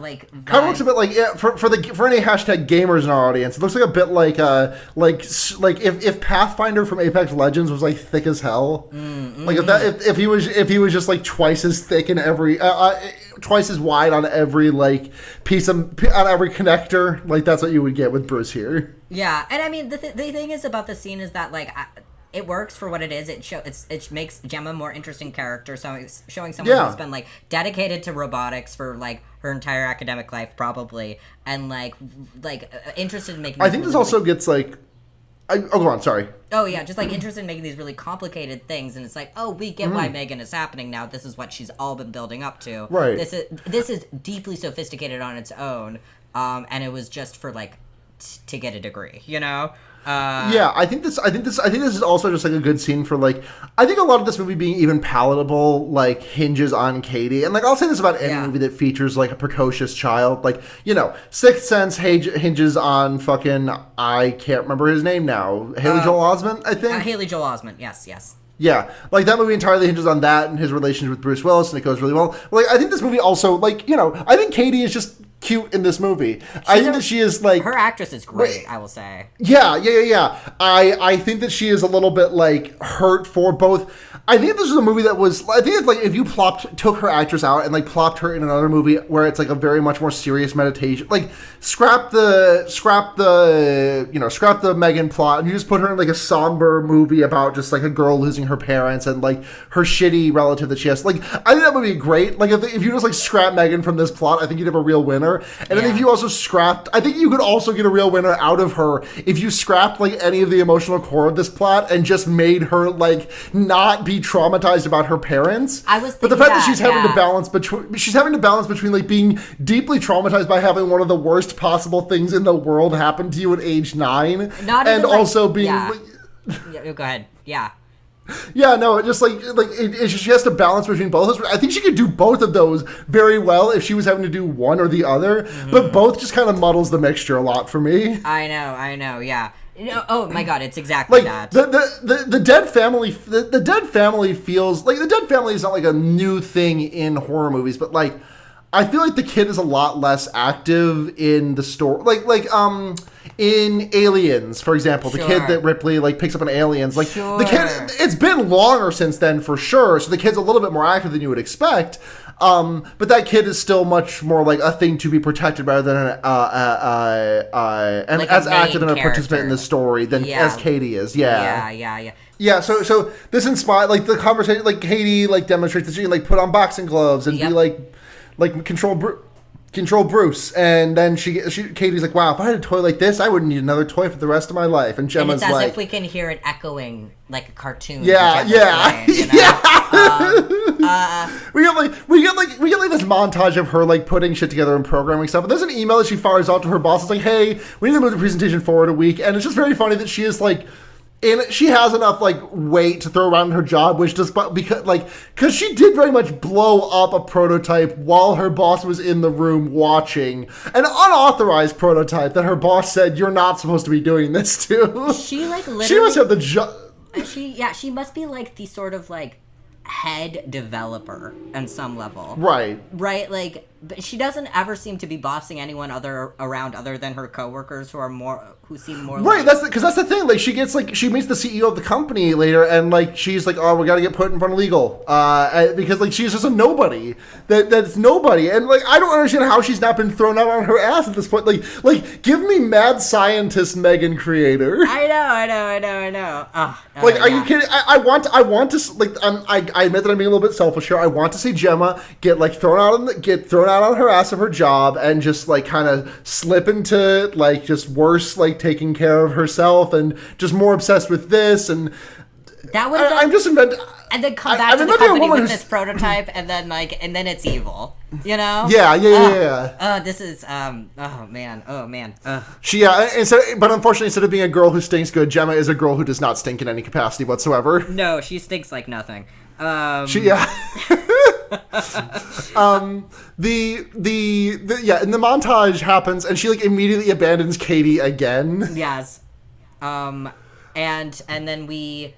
Speaker 2: Like
Speaker 1: kind of looks a bit like for any hashtag gamers in our audience, it looks like a bit like if Pathfinder from Apex Legends was like thick as hell. Like if he was just like twice as thick in every twice as wide on every like piece on every connector, like that's what you would get with Bruce here.
Speaker 2: Yeah, and I mean the thing is about the scene is that like it works for what it is. It makes Gemma a more interesting character, so showing someone who's been like dedicated to robotics for like her entire academic life probably, and like interested in making.
Speaker 1: I think this also gets like. Go on. Sorry.
Speaker 2: Oh yeah, just like interested in making these really complicated things, and it's like, oh, we get why M3GAN is happening now. This is what she's all been building up to.
Speaker 1: Right.
Speaker 2: This is deeply sophisticated on its own, and it was just for like to get a degree, you know.
Speaker 1: I think this is also just like a good scene for like I think a lot of this movie being even palatable like hinges on Katie, and like I'll say this about any movie that features like a precocious child, like you know Sixth Sense hinges on fucking I can't remember his name now, Haley Joel Osment, I think.
Speaker 2: Haley Joel Osment, yes.
Speaker 1: Yeah, like that movie entirely hinges on that and his relationship with Bruce Willis, and it goes really well. Like I think this movie also like you know I think Katie is just cute in this movie. I think that she is like
Speaker 2: her actress is great. I will say.
Speaker 1: Yeah. I think that she is a little bit like hurt for both. I think this is a movie that was. I think it's like if you took her actress out and like plopped her in another movie where it's like a very much more serious meditation. Like scrap the M3GAN plot and you just put her in like a somber movie about just like a girl losing her parents and like her shitty relative that she has. Like I think that would be great. Like if you just like scrap M3GAN from this plot, I think you'd have a real winner. And then if you also scrapped, I think you could also get a real winner out of her if you scrapped like any of the emotional core of this plot and just made her like not be traumatized about her parents. But the fact that she's having to balance between like being deeply traumatized by having one of the worst possible things in the world happen to you at age 9, and also being.
Speaker 2: Go ahead. Yeah.
Speaker 1: Yeah, no, just she has to balance between both of those. I think she could do both of those very well if she was having to do one or the other, but both just kind of muddles the mixture a lot for me.
Speaker 2: I know, yeah. Oh my god, it's exactly
Speaker 1: like,
Speaker 2: that.
Speaker 1: The dead family, the dead family feels like the dead family is not like a new thing in horror movies, but like I feel like the kid is a lot less active in the story, in Aliens, for example, the kid that Ripley like picks up in Aliens, like the kid, it's been longer since then for sure, so the kid's a little bit more active than you would expect, but that kid is still much more like a thing to be protected rather than and like as active in a participant in the story than as Katie is. Yeah, so this inspired like the conversation, like Katie like demonstrates that she can like put on boxing gloves and be like control Bruce, and then Katie's like, wow, if I had a toy like this, I wouldn't need another toy for the rest of my life. And Gemma's
Speaker 2: and it's
Speaker 1: like,
Speaker 2: as if we can hear it echoing like a cartoon.
Speaker 1: We get this montage of her like putting shit together and programming stuff. And there's an email that she fires out to her boss. It's like, hey, we need to move the presentation forward a week. And it's just very funny that she is like. And she has enough like weight to throw around in her job, which does because she did very much blow up a prototype while her boss was in the room watching, an unauthorized prototype that her boss said you're not supposed to be doing this to.
Speaker 2: She like literally.
Speaker 1: She must have the job.
Speaker 2: She must be like the sort of like head developer on some level.
Speaker 1: Right.
Speaker 2: Like, but she doesn't ever seem to be bossing anyone around other than her coworkers who seem more
Speaker 1: right. That's the thing. Like she meets the CEO of the company later, and like she's like, oh, we got to get put in front of legal, because like she's just a nobody. That's nobody, and like I don't understand how she's not been thrown out on her ass at this point. Like give me mad scientist M3GAN creator.
Speaker 2: I know.
Speaker 1: Are you kidding? I want to like I admit that I'm being a little bit selfish here. I want to see Gemma get thrown out on her ass of her job and just like kind of slip into like just worse like taking care of herself and just more obsessed with this, and
Speaker 2: that would
Speaker 1: I'm just inventing
Speaker 2: and then come back to the company with this prototype and then it's evil, you know?
Speaker 1: Yeah.
Speaker 2: This is oh man.
Speaker 1: But unfortunately, instead of being a girl who stinks good, Gemma is a girl who does not stink in any capacity whatsoever.
Speaker 2: No, she stinks like nothing.
Speaker 1: And the montage happens and she like immediately abandons Katie again.
Speaker 2: Yes. And then we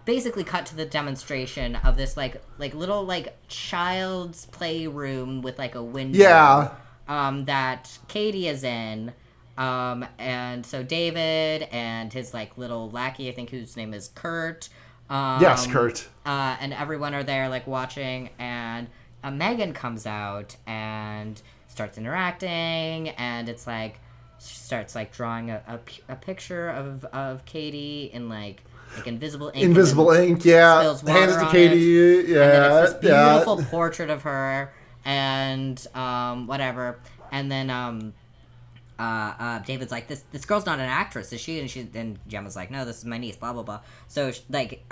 Speaker 2: basically cut to the demonstration of this like little like child's playroom with like a window.
Speaker 1: Yeah.
Speaker 2: That Katie is in. And so David and his like little lackey, I think whose name is Kurt.
Speaker 1: Yes, Kurt.
Speaker 2: And everyone are there like watching, and M3GAN comes out and starts interacting, and it's like she starts like drawing a picture of Katie in like invisible ink.
Speaker 1: Invisible ink, yeah. Hands to Katie, yeah.
Speaker 2: And then it's this beautiful portrait of her, and whatever. And then David's like, this girl's not an actress, is she? And Gemma's like, no, this is my niece, blah blah blah. So like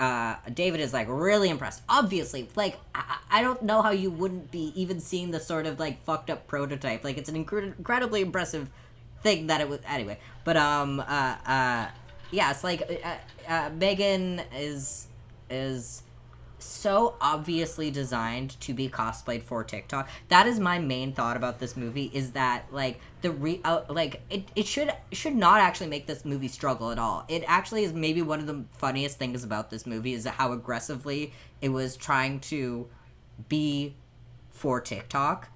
Speaker 2: David is like really impressed. Obviously, like I don't know how you wouldn't be even seeing the sort of like fucked up prototype. Like it's an incredibly impressive thing that it was anyway. But yeah, it's like M3GAN is so obviously designed to be cosplayed for TikTok. That is my main thought about this movie, is that like it should not actually make this movie struggle at all. It actually is maybe one of the funniest things about this movie, is how aggressively it was trying to be for TikTok.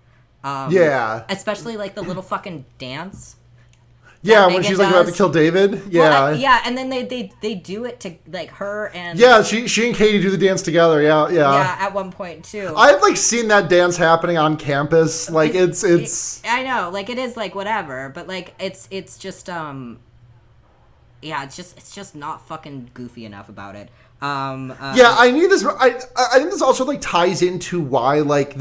Speaker 1: Yeah.
Speaker 2: Especially like the little fucking dance.
Speaker 1: Yeah, when she's like about to kill David. Yeah.
Speaker 2: Well, and then they do it to like her and
Speaker 1: she and Katie do the dance together. Yeah.
Speaker 2: Yeah, at one point too.
Speaker 1: I've like seen that dance happening on campus. Like it's
Speaker 2: I know, like it is like whatever, but like it's just it's just not fucking goofy enough about it.
Speaker 1: I need this. I think this also like ties into why like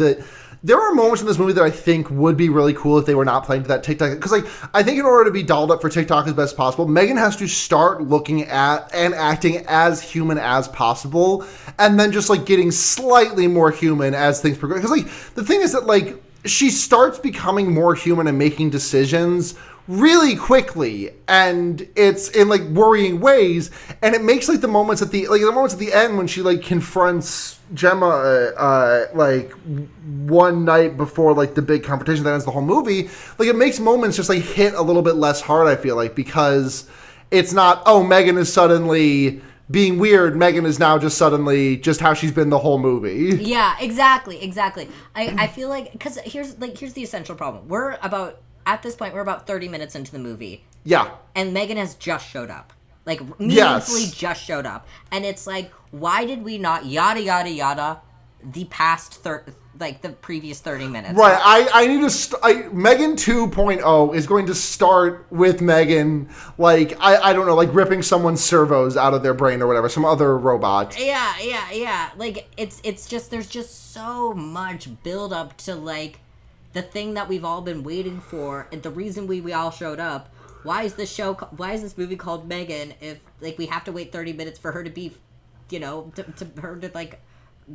Speaker 1: there are moments in this movie that I think would be really cool if they were not playing to that TikTok. Because, like, I think in order to be dolled up for TikTok as best possible, M3GAN has to start looking at and acting as human as possible. And then just, like, getting slightly more human as things progress. Because, like, the thing is that, like, she starts becoming more human and making decisions really quickly, and it's in like worrying ways, and it makes like the moments at the end when she like confronts Gemma like one night before like the big competition that ends the whole movie, like it makes moments just like hit a little bit less hard, I feel like, because it's not, oh, M3GAN is suddenly being weird. M3GAN is now just suddenly just how she's been the whole movie.
Speaker 2: Yeah, exactly. I feel like, because here's the essential problem. At this point, we're about 30 minutes into the movie.
Speaker 1: Yeah.
Speaker 2: And M3GAN has just showed up. Like, meaningfully just showed up. And it's like, why did we not yada, yada, yada the past, the previous 30 minutes?
Speaker 1: Right. I need to... M3GAN 2.0 is going to start with M3GAN, like, I don't know, like ripping someone's servos out of their brain or whatever, some other robot.
Speaker 2: Yeah. Like, it's just, there's just so much build up to, like, the thing that we've all been waiting for, and the reason we all showed up. Why is this movie called M3GAN if like we have to wait 30 minutes for her to be, to her to like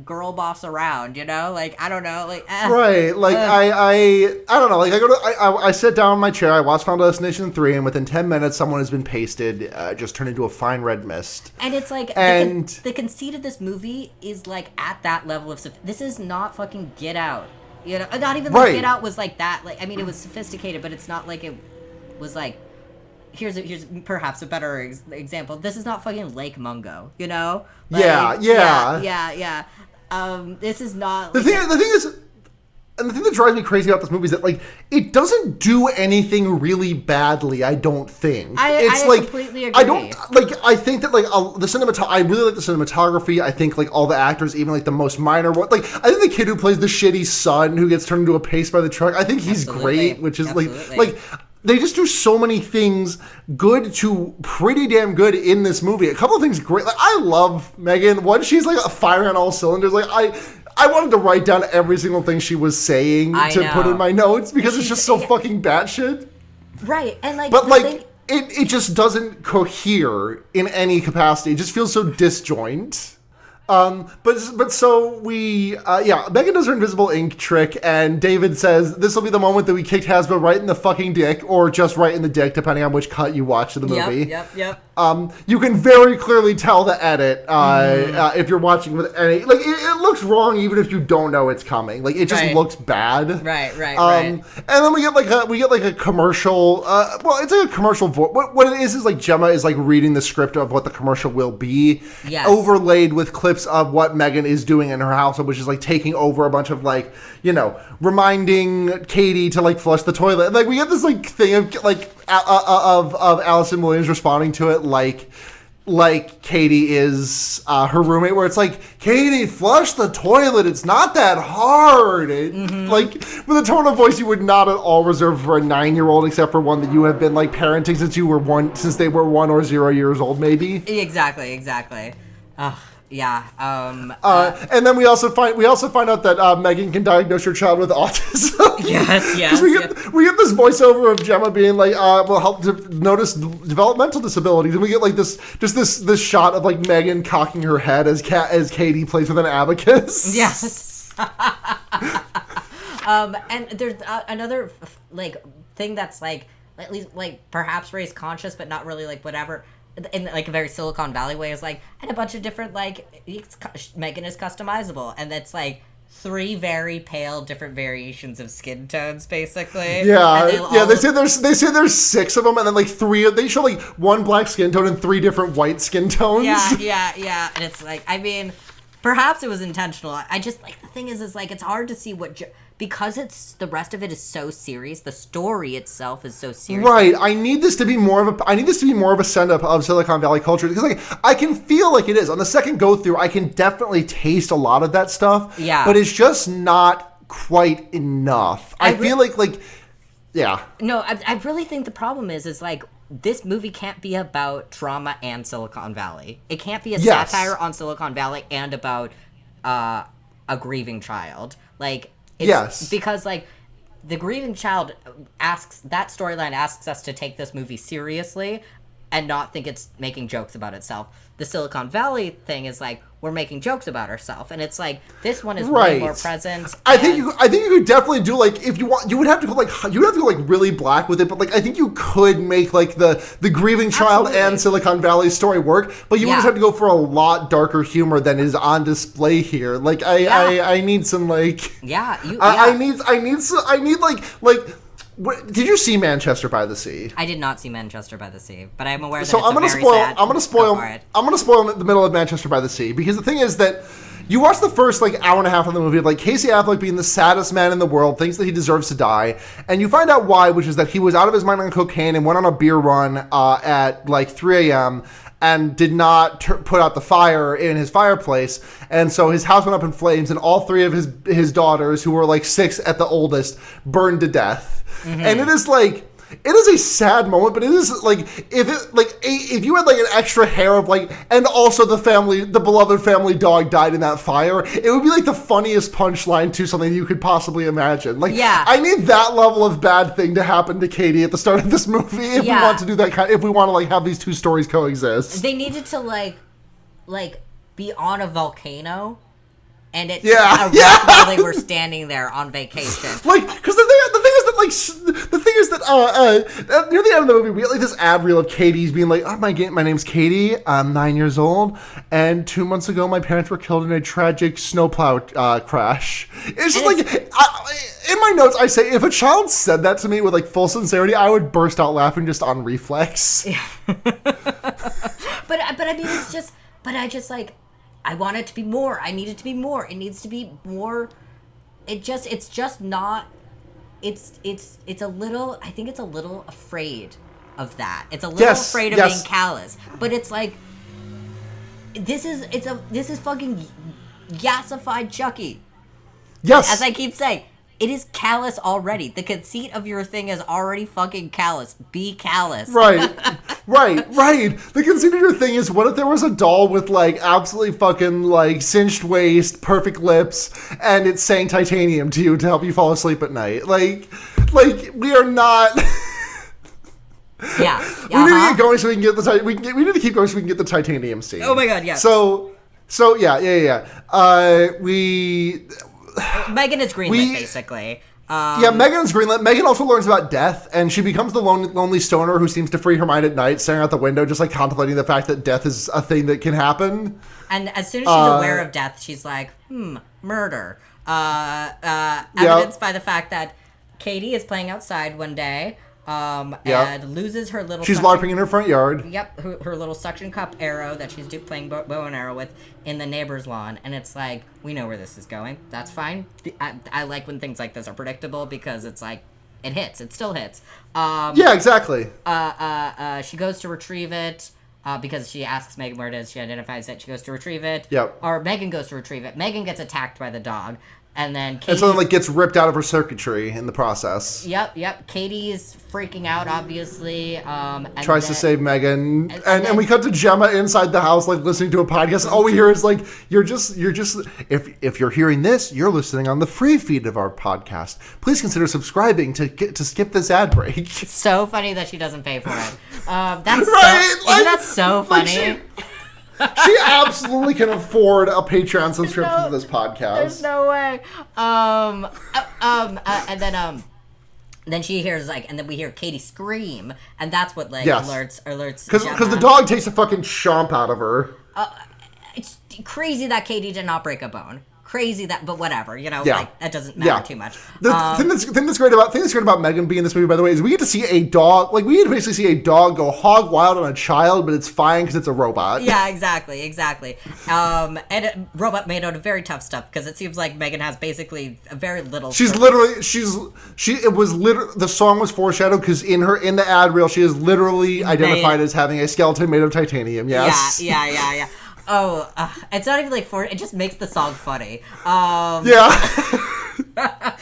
Speaker 2: girl boss around, like I don't know, like
Speaker 1: right, like I don't know, like I sit down in my chair, I watch Final Destination 3, and within 10 minutes someone has been pasted, just turned into a fine red mist.
Speaker 2: And it's like, and the conceit of this movie is like at that level of this is not fucking Get Out. Not even like Get Out was like that. Like, I mean, it was sophisticated, but it's not like it was like. Here's perhaps a better example. This is not fucking Lake Mungo, Like, yeah. This is not.
Speaker 1: The thing is. And the thing that drives me crazy about this movie is that, like, it doesn't do anything really badly, I don't think.
Speaker 2: I completely agree.
Speaker 1: I think that, like, I really like the cinematography. I think, like, all the actors, even, like, the most minor one. Like, I think the kid who plays the shitty son who gets turned into a paste by the truck, I think he's great, which is, like, they just do so many things good to pretty damn good in this movie. A couple of things great. Like, I love M3GAN. One, she's, like, firing on all cylinders. Like, I wanted to write down every single thing she was saying to put in my notes because it's just so fucking batshit.
Speaker 2: Right, and like,
Speaker 1: but like it just doesn't cohere in any capacity. It just feels so disjoint. But so we, M3GAN does her invisible ink trick, and David says this will be the moment that we kicked Hasbro right in the fucking dick, or just right in the dick, depending on which cut you watch of the movie.
Speaker 2: Yep.
Speaker 1: You can very clearly tell the edit if you're watching with any, like, it looks wrong even if you don't know it's coming. Like, it just looks bad.
Speaker 2: Right.
Speaker 1: And then we get like a commercial. Well, it's like a commercial. What it is like Gemma is like reading the script of what the commercial will be, overlaid with clips of what M3GAN is doing in her house, which is like taking over a bunch of like, you know, reminding Katie to like flush the toilet. And, like, we get this like thing of like of Allison Williams responding to it like Katie is her roommate, where it's like, Katie, flush the toilet, it's not that hard. Like, with a tone of voice you would not at all reserve for a 9-year-old, except for one that you have been like parenting since they were 1 or 0 years old, maybe.
Speaker 2: Exactly. Yeah.
Speaker 1: And then we also find out that M3GAN can diagnose your child with autism.
Speaker 2: Yes.
Speaker 1: we get this voiceover of Gemma being like, "will help to notice developmental disabilities," and we get like this shot of like M3GAN cocking her head as Katie plays with an abacus.
Speaker 2: Yes. And there's another like thing that's like at least like perhaps race conscious, but not really like whatever. In like a very Silicon Valley way, is like, and a bunch of different like M3GAN is customizable, and it's like 3 very pale different variations of skin tones, basically.
Speaker 1: They say there's 6 of them, and then like 3 they show like 1 black skin tone and 3 different white skin tones.
Speaker 2: Yeah. And it's like, I mean, perhaps it was intentional. I just like, the thing is like, it's hard to see what because it's the rest of it is so serious. The story itself is so serious.
Speaker 1: Right. I need this to be more of a send up of Silicon Valley culture, because like I can feel like it is on the second go through. I can definitely taste a lot of that stuff.
Speaker 2: Yeah.
Speaker 1: But it's just not quite enough. I feel like yeah.
Speaker 2: No, I really think the problem is like, this movie can't be about trauma and Silicon Valley. It can't be a satire on Silicon Valley and about a grieving child. Like, because like the grieving child storyline asks us to take this movie seriously and not think it's making jokes about itself. The Silicon Valley thing is like, we're making jokes about ourselves, and it's like, this one is way more present.
Speaker 1: I think you could definitely do like, if you want, you would have to go like really black with it, but like I think you could make like the grieving child and Silicon Valley story work, but you would just have to go for a lot darker humor than is on display here. Like I need some like I need like. Did you see Manchester by the Sea?
Speaker 2: I did not see Manchester by the Sea, but I'm aware that
Speaker 1: so I'm gonna spoil the middle of Manchester by the Sea, because the thing is that you watch the first like hour and a half of the movie of like Casey Affleck being the saddest man in the world, thinks that he deserves to die, and you find out why, which is that he was out of his mind on cocaine and went on a beer run at like 3 a.m. and did not put out the fire in his fireplace, and so his house went up in flames, and all 3 of his daughters, who were like 6 at the oldest, burned to death. And it is like, it is a sad moment, but it is like, if you had like an extra hair of like, and also the beloved family dog died in that fire, it would be like the funniest punchline to something you could possibly imagine. Like, I need that level of bad thing to happen to Katie at the start of this movie if we want to do that if we want to like have these 2 stories coexist.
Speaker 2: They needed to like be on a volcano. And it while they were standing there on vacation.
Speaker 1: Like, because the thing is that near the end of the movie, we get like this ad reel of Katie's being like, "Oh, my name's Katie. I'm 9 years old, and 2 months ago, my parents were killed in a tragic snowplow crash." It's just like, in my notes, I say, if a child said that to me with like full sincerity, I would burst out laughing just on reflex.
Speaker 2: Yeah. But I mean, it's just, I just like, I want it to be more. I need it to be more. It needs to be more. It's just not. It's a little. I think it's a little afraid of that. It's a little afraid of being callous. But it's like, this is fucking yassified Chucky.
Speaker 1: Yes.
Speaker 2: As I keep saying, it is callous already. The conceit of your thing is already fucking callous. Be callous.
Speaker 1: Right. The conceit of your thing is, what if there was a doll with like absolutely fucking like cinched waist, perfect lips, and it's saying titanium to you to help you fall asleep at night? Like we are not.
Speaker 2: Yeah.
Speaker 1: We need to get going so we can get we need to keep going so we can get the titanium scene.
Speaker 2: Oh my god, yeah.
Speaker 1: So So we
Speaker 2: M3GAN is greenlit, basically.
Speaker 1: M3GAN's greenlit. M3GAN also learns about death, and she becomes the lonely stoner who seems to free her mind at night, staring out the window, just like contemplating the fact that death is a thing that can happen.
Speaker 2: And as soon as she's aware of death, she's like, murder. Evidenced by the fact that Katie is playing outside one day, and loses her little...
Speaker 1: She's LARPing in her front yard.
Speaker 2: Yep, her little suction cup arrow that she's playing bow and arrow with in the neighbor's lawn. And it's like, we know where this is going. That's fine. I like when things like this are predictable because it's like, it hits. It still hits.
Speaker 1: Yeah, exactly.
Speaker 2: She goes to retrieve it because she asks M3GAN where it is. She identifies it. She goes to retrieve it.
Speaker 1: Yep.
Speaker 2: Or M3GAN goes to retrieve it. M3GAN gets attacked by the dog. And then Katie...
Speaker 1: And so then, gets ripped out of her circuitry in the process.
Speaker 2: Yep. Katie's freaking out, obviously.
Speaker 1: Tries to save M3GAN. And we cut to Gemma inside the house, listening to a podcast. And all we hear is, you're just... If you're hearing this, you're listening on the free feed of our podcast. Please consider subscribing to skip this ad break.
Speaker 2: It's so funny that she doesn't pay for it. That's
Speaker 1: right?
Speaker 2: Isn't that so funny?
Speaker 1: She absolutely can afford a Patreon subscription to this podcast.
Speaker 2: There's no way. And then she hears and then we hear Katie scream, and that's what alerts
Speaker 1: because the dog takes a fucking chomp out of her.
Speaker 2: It's crazy that Katie did not break a bone. Crazy that, but whatever, that doesn't matter too much.
Speaker 1: The thing that's great about M3GAN being in this movie, by the way, is we get to see a dog. We get to basically see a dog go hog wild on a child, but it's fine because it's a robot.
Speaker 2: Yeah, exactly. And robot made out of very tough stuff because it seems like M3GAN has basically a very little.
Speaker 1: The song was foreshadowed because in the ad reel she is literally identified as having a skeleton made of titanium. Yes.
Speaker 2: Yeah. Oh, it's not even it just makes the song funny.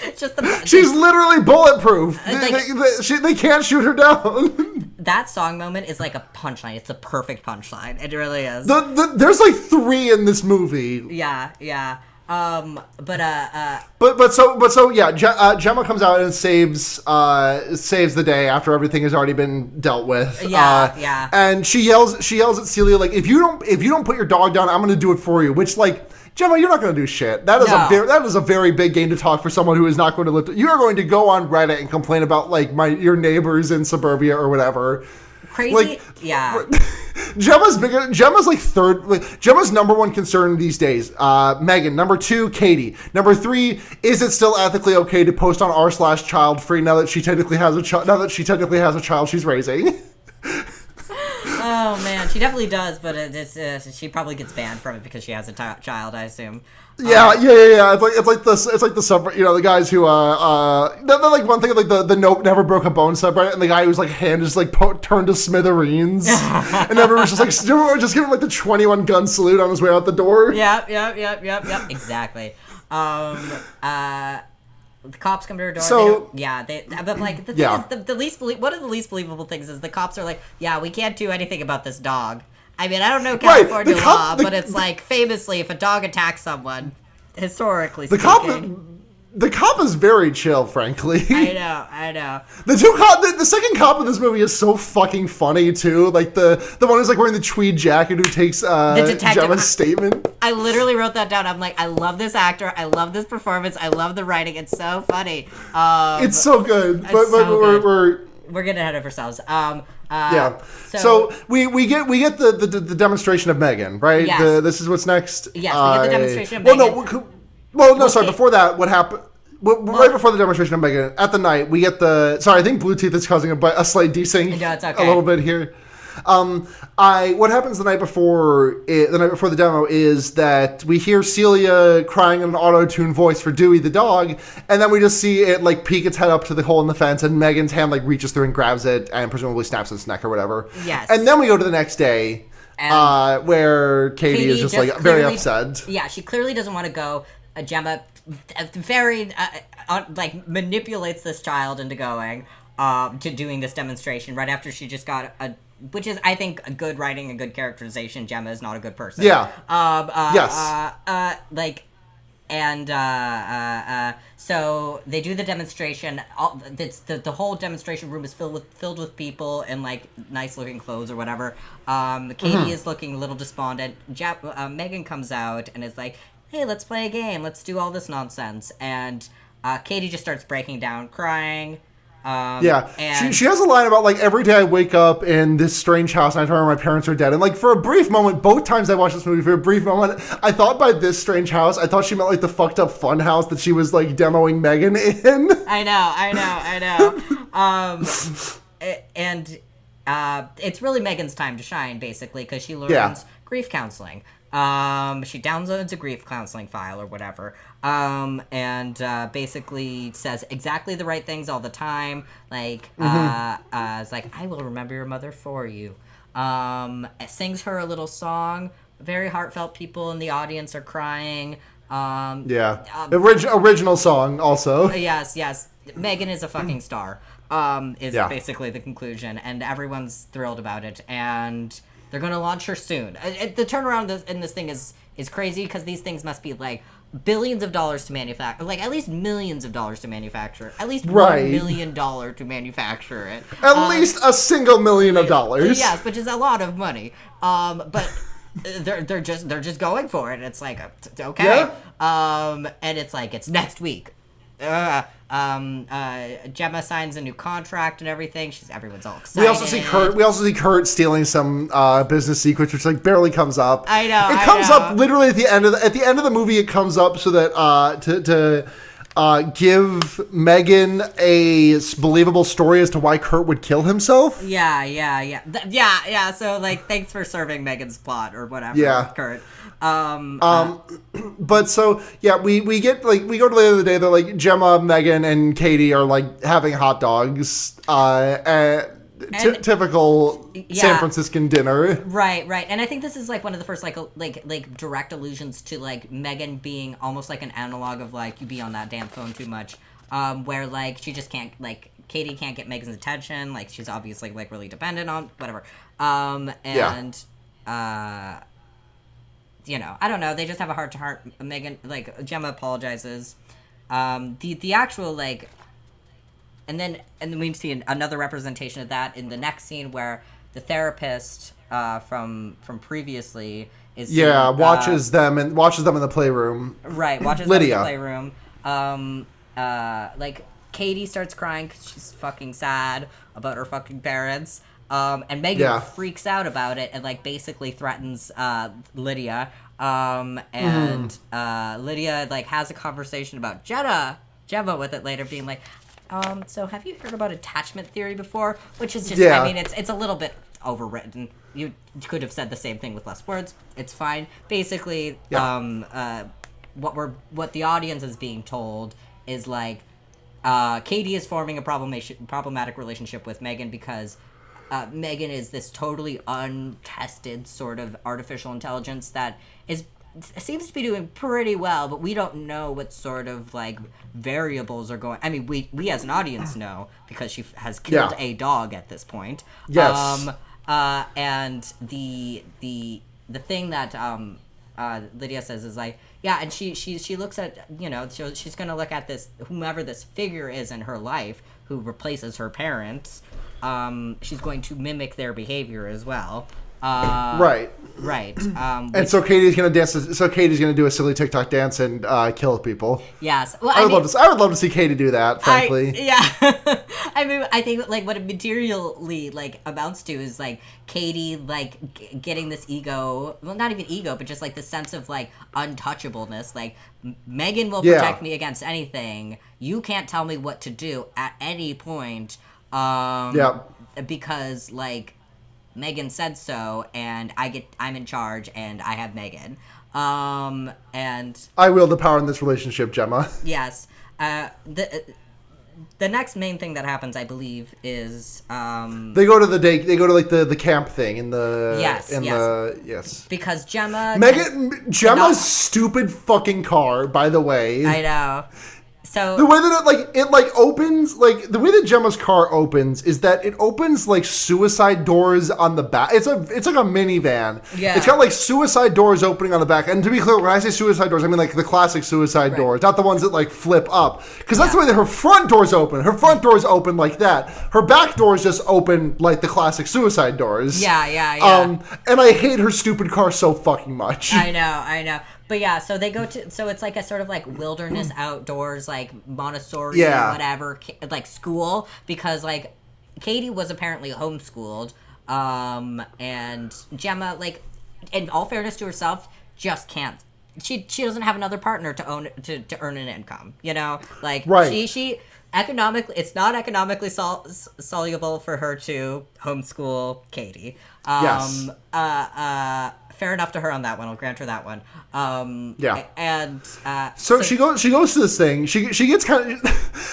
Speaker 2: It's just
Speaker 1: she's literally bulletproof. They can't shoot her down.
Speaker 2: That song moment is like a punchline. It's a perfect punchline. It really is.
Speaker 1: There's 3 in this movie.
Speaker 2: Yeah. Gemma
Speaker 1: comes out and saves the day after everything has already been dealt with.
Speaker 2: Yeah.
Speaker 1: And she yells at Celia if you don't put your dog down, I'm going to do it for you. Which Gemma, you're not going to do shit. That is a very big game to talk for someone who is not going to live. You are going to go on Reddit and complain about your neighbors in suburbia or whatever.
Speaker 2: Crazy. Yeah.
Speaker 1: Gemma's third. Gemma's number one concern these days. M3GAN. Number 2, Katie. Number 3, is it still ethically okay to post on r/child free now that she technically has a child she's raising?
Speaker 2: Oh man, she definitely does, but she probably gets banned from it because she has a child, I assume.
Speaker 1: Yeah. It's like the sub, the guys who one thing the Nope Never Broke a Bone subreddit, and the guy whose hand is turned to smithereens, and everyone's just give him the 21 gun salute on his way out the door.
Speaker 2: Yep. Exactly. The cops come to her door.
Speaker 1: So
Speaker 2: the least one of the least believable things is the cops are like, yeah, we can't do anything about this dog. I mean, I don't know California law, but it's famously, if a dog attacks someone, historically speaking.
Speaker 1: The cop is very chill, frankly.
Speaker 2: I know.
Speaker 1: The second cop in this movie is so fucking funny too. The one who's wearing the tweed jacket who takes Gemma's statement.
Speaker 2: I literally wrote that down. I'm like, I love this actor. I love this performance. I love the writing. It's so funny.
Speaker 1: It's so good.
Speaker 2: We're getting ahead of ourselves.
Speaker 1: So we get the demonstration of M3GAN, right?
Speaker 2: Yes.
Speaker 1: This is what's next.
Speaker 2: Yes, we get the demonstration of M3GAN.
Speaker 1: Before that, what happened? Right before the demonstration of M3GAN, at the night, we get the... Sorry, I think Bluetooth is causing a slight desync.
Speaker 2: No, it's okay.
Speaker 1: A little bit here. What happens the night before the demo is that we hear Celia crying in an auto-tune voice for Dewey the dog, and then we just see it peek its head up to the hole in the fence, and M3GAN's hand reaches through and grabs it, and presumably snaps its neck or whatever.
Speaker 2: Yes.
Speaker 1: And then we go to the next day, where Katie is just very upset.
Speaker 2: Yeah, she clearly doesn't want to go. Gemma very manipulates this child into going to doing this demonstration right after she just got which is, I think, a good writing, a good characterization. Gemma is not a good person.
Speaker 1: Yeah.
Speaker 2: Yes. So they do the demonstration. The whole demonstration room is filled with people in like nice looking clothes or whatever. Katie is looking a little despondent. M3GAN comes out and is like, "Hey, let's play a game. Let's do all this nonsense." And Katie just starts breaking down, crying.
Speaker 1: And she has a line about, like, every day I wake up in this strange house and I remember my parents are dead. And, like, for a brief moment, both times I watched this movie, for a brief moment, I thought by this strange house, I thought she meant, like, the fucked up fun house that she was, like, demoing M3GAN in.
Speaker 2: I know. It's really M3GAN's time to shine, basically, because she learns grief counseling. She downloads a grief counseling file or whatever, and basically says exactly the right things all the time. Like, it's like, "I will remember your mother for you." Sings her a little song. Very heartfelt. People in the audience are crying.
Speaker 1: Original song also.
Speaker 2: Yes. M3GAN is a fucking star. Basically the conclusion, and everyone's thrilled about it, and they're going to launch her soon. The turnaround in this thing is crazy, because these things must be, like, billions of dollars to manufacture. Like, at least millions of dollars to manufacture. At least $1 million to manufacture it.
Speaker 1: At least a single $1 million.
Speaker 2: Yes, which is a lot of money. But they're just going for it. And it's like, okay. Yeah. And it's like, it's next week. Gemma signs a new contract and everything. Everyone's all excited.
Speaker 1: We also see Kurt stealing some business secrets, which like barely comes up.
Speaker 2: I know.
Speaker 1: It comes up literally at the end of the movie. It comes up so that to give M3GAN a believable story as to why Kurt would kill himself.
Speaker 2: Yeah. So like, thanks for serving M3GAN's plot or whatever.
Speaker 1: Yeah,
Speaker 2: Kurt.
Speaker 1: But so we get like, we go to the end of the day that like Gemma, M3GAN, and Katie are like having hot dogs. Typical San Franciscan dinner.
Speaker 2: Right. And I think this is like one of the first like direct allusions to like M3GAN being almost like an analog of like, you be on that damn phone too much. Where like she just can't, like, Katie can't get M3GAN's attention. Like, she's obviously like really dependent on whatever. You know, I don't know. They just have a heart to heart. M3GAN, like, Gemma apologizes. The actual like, and then we see another representation of that in the next scene where the therapist from previously is
Speaker 1: watches them in the playroom.
Speaker 2: Right, watches
Speaker 1: Lydia.
Speaker 2: them in the playroom. Like, Katie starts crying because she's fucking sad about her fucking parents. And M3GAN freaks out about it and like basically threatens Lydia. Lydia like has a conversation about Gemma with it later, being like, so have you heard about attachment theory before? Which is just, I mean, it's a little bit overwritten. You could have said the same thing with less words. It's fine. Basically, what the audience is being told is like, Katie is forming a problematic relationship with M3GAN because M3GAN is this totally untested sort of artificial intelligence that seems to be doing pretty well, but we don't know what sort of like variables are going. I mean, we as an audience know because she has killed a dog at this point.
Speaker 1: Yes.
Speaker 2: And the thing that Lydia says is like, and she looks at, you know, she's gonna look at this, whomever this figure is in her life who replaces her parents. She's going to mimic their behavior as well. Right.
Speaker 1: And so Katie's gonna dance. So Katie's gonna do a silly TikTok dance and kill people.
Speaker 2: Yes. Well,
Speaker 1: I would love to see Katie do that. Frankly.
Speaker 2: I mean, I think like what it materially like amounts to is like Katie like getting this ego. Well, not even ego, but just like the sense of like untouchableness. Like, M3GAN will protect me against anything. You can't tell me what to do at any point. Because like M3GAN said so, and I'm in charge, and I have M3GAN. And
Speaker 1: I wield the power in this relationship, Gemma.
Speaker 2: Yes. The next main thing that happens, I believe, is
Speaker 1: they go to like the camp thing in the
Speaker 2: because Gemma's
Speaker 1: stupid fucking car, by the way.
Speaker 2: I know. So
Speaker 1: the way that it opens, like the way that Gemma's car opens is that it opens like suicide doors on the back. It's like a minivan.
Speaker 2: Yeah.
Speaker 1: It's got like suicide doors opening on the back. And to be clear, when I say suicide doors, I mean like the classic suicide doors, not the ones that like flip up. Because that's the way that her front doors open. Her front doors open like that. Her back doors just open like the classic suicide doors.
Speaker 2: Yeah.
Speaker 1: And I hate her stupid car so fucking much.
Speaker 2: I know. But yeah, so they go to, so it's like a sort of like wilderness outdoors, like Montessori, whatever, like school, because like Katie was apparently homeschooled, and Gemma, like, in all fairness to herself, just can't. She doesn't have another partner to earn an income, you know? Like, she economically, it's not economically soluble for her to homeschool Katie.
Speaker 1: Yes.
Speaker 2: Fair enough to her on that one. I'll grant her that one. And
Speaker 1: so she goes to this thing. She gets kind of.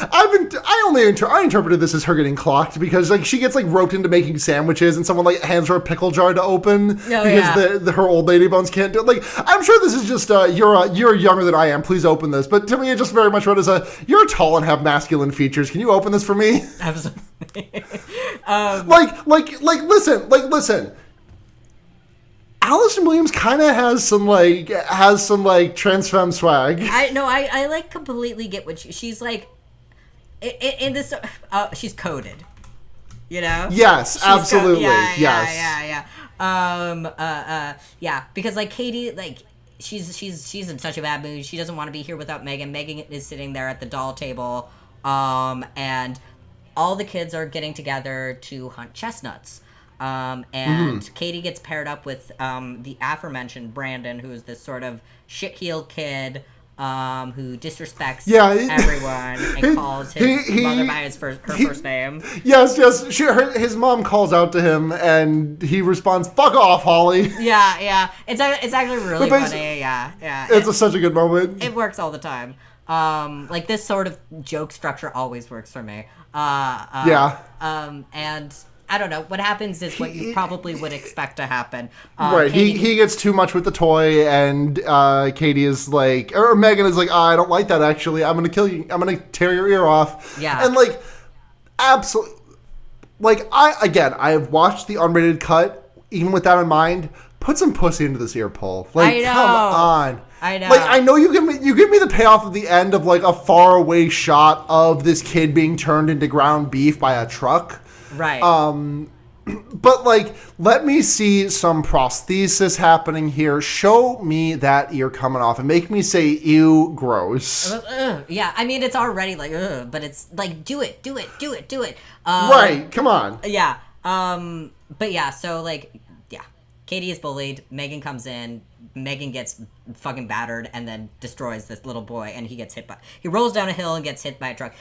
Speaker 1: I interpreted this as her getting clocked because like she gets like roped into making sandwiches and someone like hands her a pickle jar to open because her old lady bones can't do it. Like I'm sure this is just you're younger than I am. Please open this. But to me, it just very much read as you're tall and have masculine features. Can you open this for me?
Speaker 2: Absolutely.
Speaker 1: Listen. Allison Williams kind of has some trans femme swag.
Speaker 2: I like completely get what she's like. In this, she's coded. You know.
Speaker 1: Yes, absolutely.
Speaker 2: Yeah. Because like Katie, like she's in such a bad mood. She doesn't want to be here without Megan. Megan is sitting there at the doll table, and all the kids are getting together to hunt chestnuts. Katie gets paired up with the aforementioned Brandon, who is this sort of shit-heeled kid who disrespects everyone and calls his mother by her first name.
Speaker 1: Yes. His mom calls out to him, and he responds, "Fuck off, Holly."
Speaker 2: Yeah. It's actually really funny. Yeah.
Speaker 1: It's such a good moment.
Speaker 2: It works all the time. Like this sort of joke structure always works for me. And I don't know. What happens is what you probably would expect to happen.
Speaker 1: Right. He gets too much with the toy, and Katie is like, or Megan is like, I don't like that, actually. I'm going to kill you. I'm going to tear your ear off.
Speaker 2: Yeah.
Speaker 1: And, like, absolutely. Like, I have watched the unrated cut, even with that in mind. Put some pussy into this ear pull. Like, come on.
Speaker 2: I know.
Speaker 1: Like, I know you give me the payoff at the end of, like, a faraway shot of this kid being turned into ground beef by a truck.
Speaker 2: Right.
Speaker 1: But like, let me see some prosthesis happening here. Show me that ear coming off and make me say, ew, gross.
Speaker 2: Yeah, I mean, it's already like, but it's like, do it.
Speaker 1: Right, come on.
Speaker 2: Yeah. But yeah, so like, yeah. Katie is bullied. Megan comes in. Megan gets fucking battered and then destroys this little boy, and he rolls down a hill and gets hit by a truck.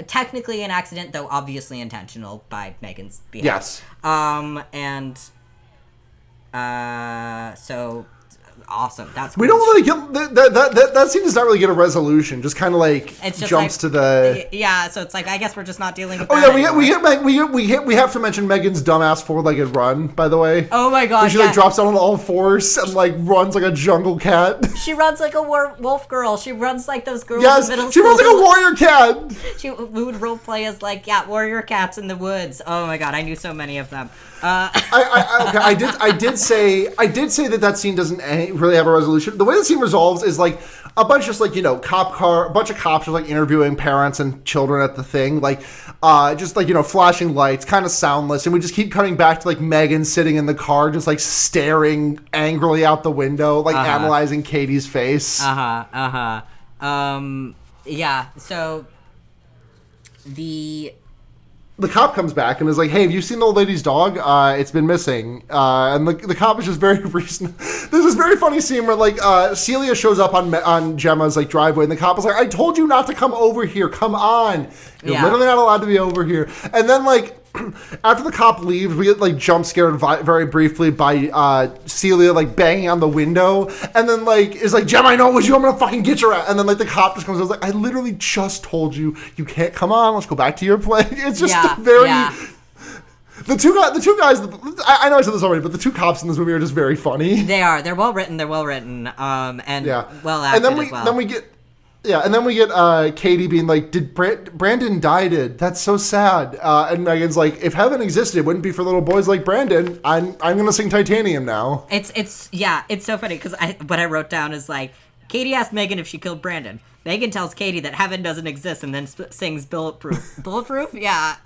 Speaker 2: Technically an accident, though obviously intentional by Megan's behalf.
Speaker 1: Yes.
Speaker 2: So awesome. That's
Speaker 1: we don't really get that scene does not really get a resolution. Just kind of like jumps like, to the
Speaker 2: So it's like I guess we're just not dealing with.
Speaker 1: We have to mention Megan's dumbass 4-legged run. By the way.
Speaker 2: Oh my god.
Speaker 1: She like drops down on all fours and like runs like a jungle cat.
Speaker 2: She runs like a wolf girl. She runs like those girls.
Speaker 1: Yes,
Speaker 2: in middle
Speaker 1: she runs like a warrior cat.
Speaker 2: She would role play as like warrior cats in the woods. Oh my god, I knew so many of them.
Speaker 1: I did say that scene doesn't really have a resolution. The way the scene resolves is like a bunch of like, a bunch of cops are like interviewing parents and children at the thing, like just like, flashing lights, kind of soundless, and we just keep coming back to like Megan sitting in the car, just like staring angrily out the window, like analyzing Katie's face.
Speaker 2: Yeah. So
Speaker 1: the cop comes back and is like, hey, have you seen the old lady's dog? It's been missing. And the cop is just very recent. There's this very funny scene where like Celia shows up on Gemma's like driveway, and the cop is like, I told you not to come over here. Come on. You're literally not allowed to be over here. And then like after the cop leaves, we get like jump scared very briefly by Celia like banging on the window, and then like is like, Gemma, I know it was you. I'm gonna fucking get your ass. And then like the cop just comes. I was like, I literally just told you can't come on. Let's go back to your place. It's just very. Yeah. The two guys. I know I said this already, but the two cops in this movie are just very funny.
Speaker 2: They are. They're well written. And well acted as well.
Speaker 1: Yeah, and then we get Katie being like, "Did Brandon died? That's so sad." And Megan's like, "If heaven existed, it wouldn't be for little boys like Brandon. I'm gonna sing Titanium now."
Speaker 2: It's so funny because what I wrote down is like, Katie asked Megan if she killed Brandon. Megan tells Katie that heaven doesn't exist and then sings Bulletproof. Bulletproof? Yeah.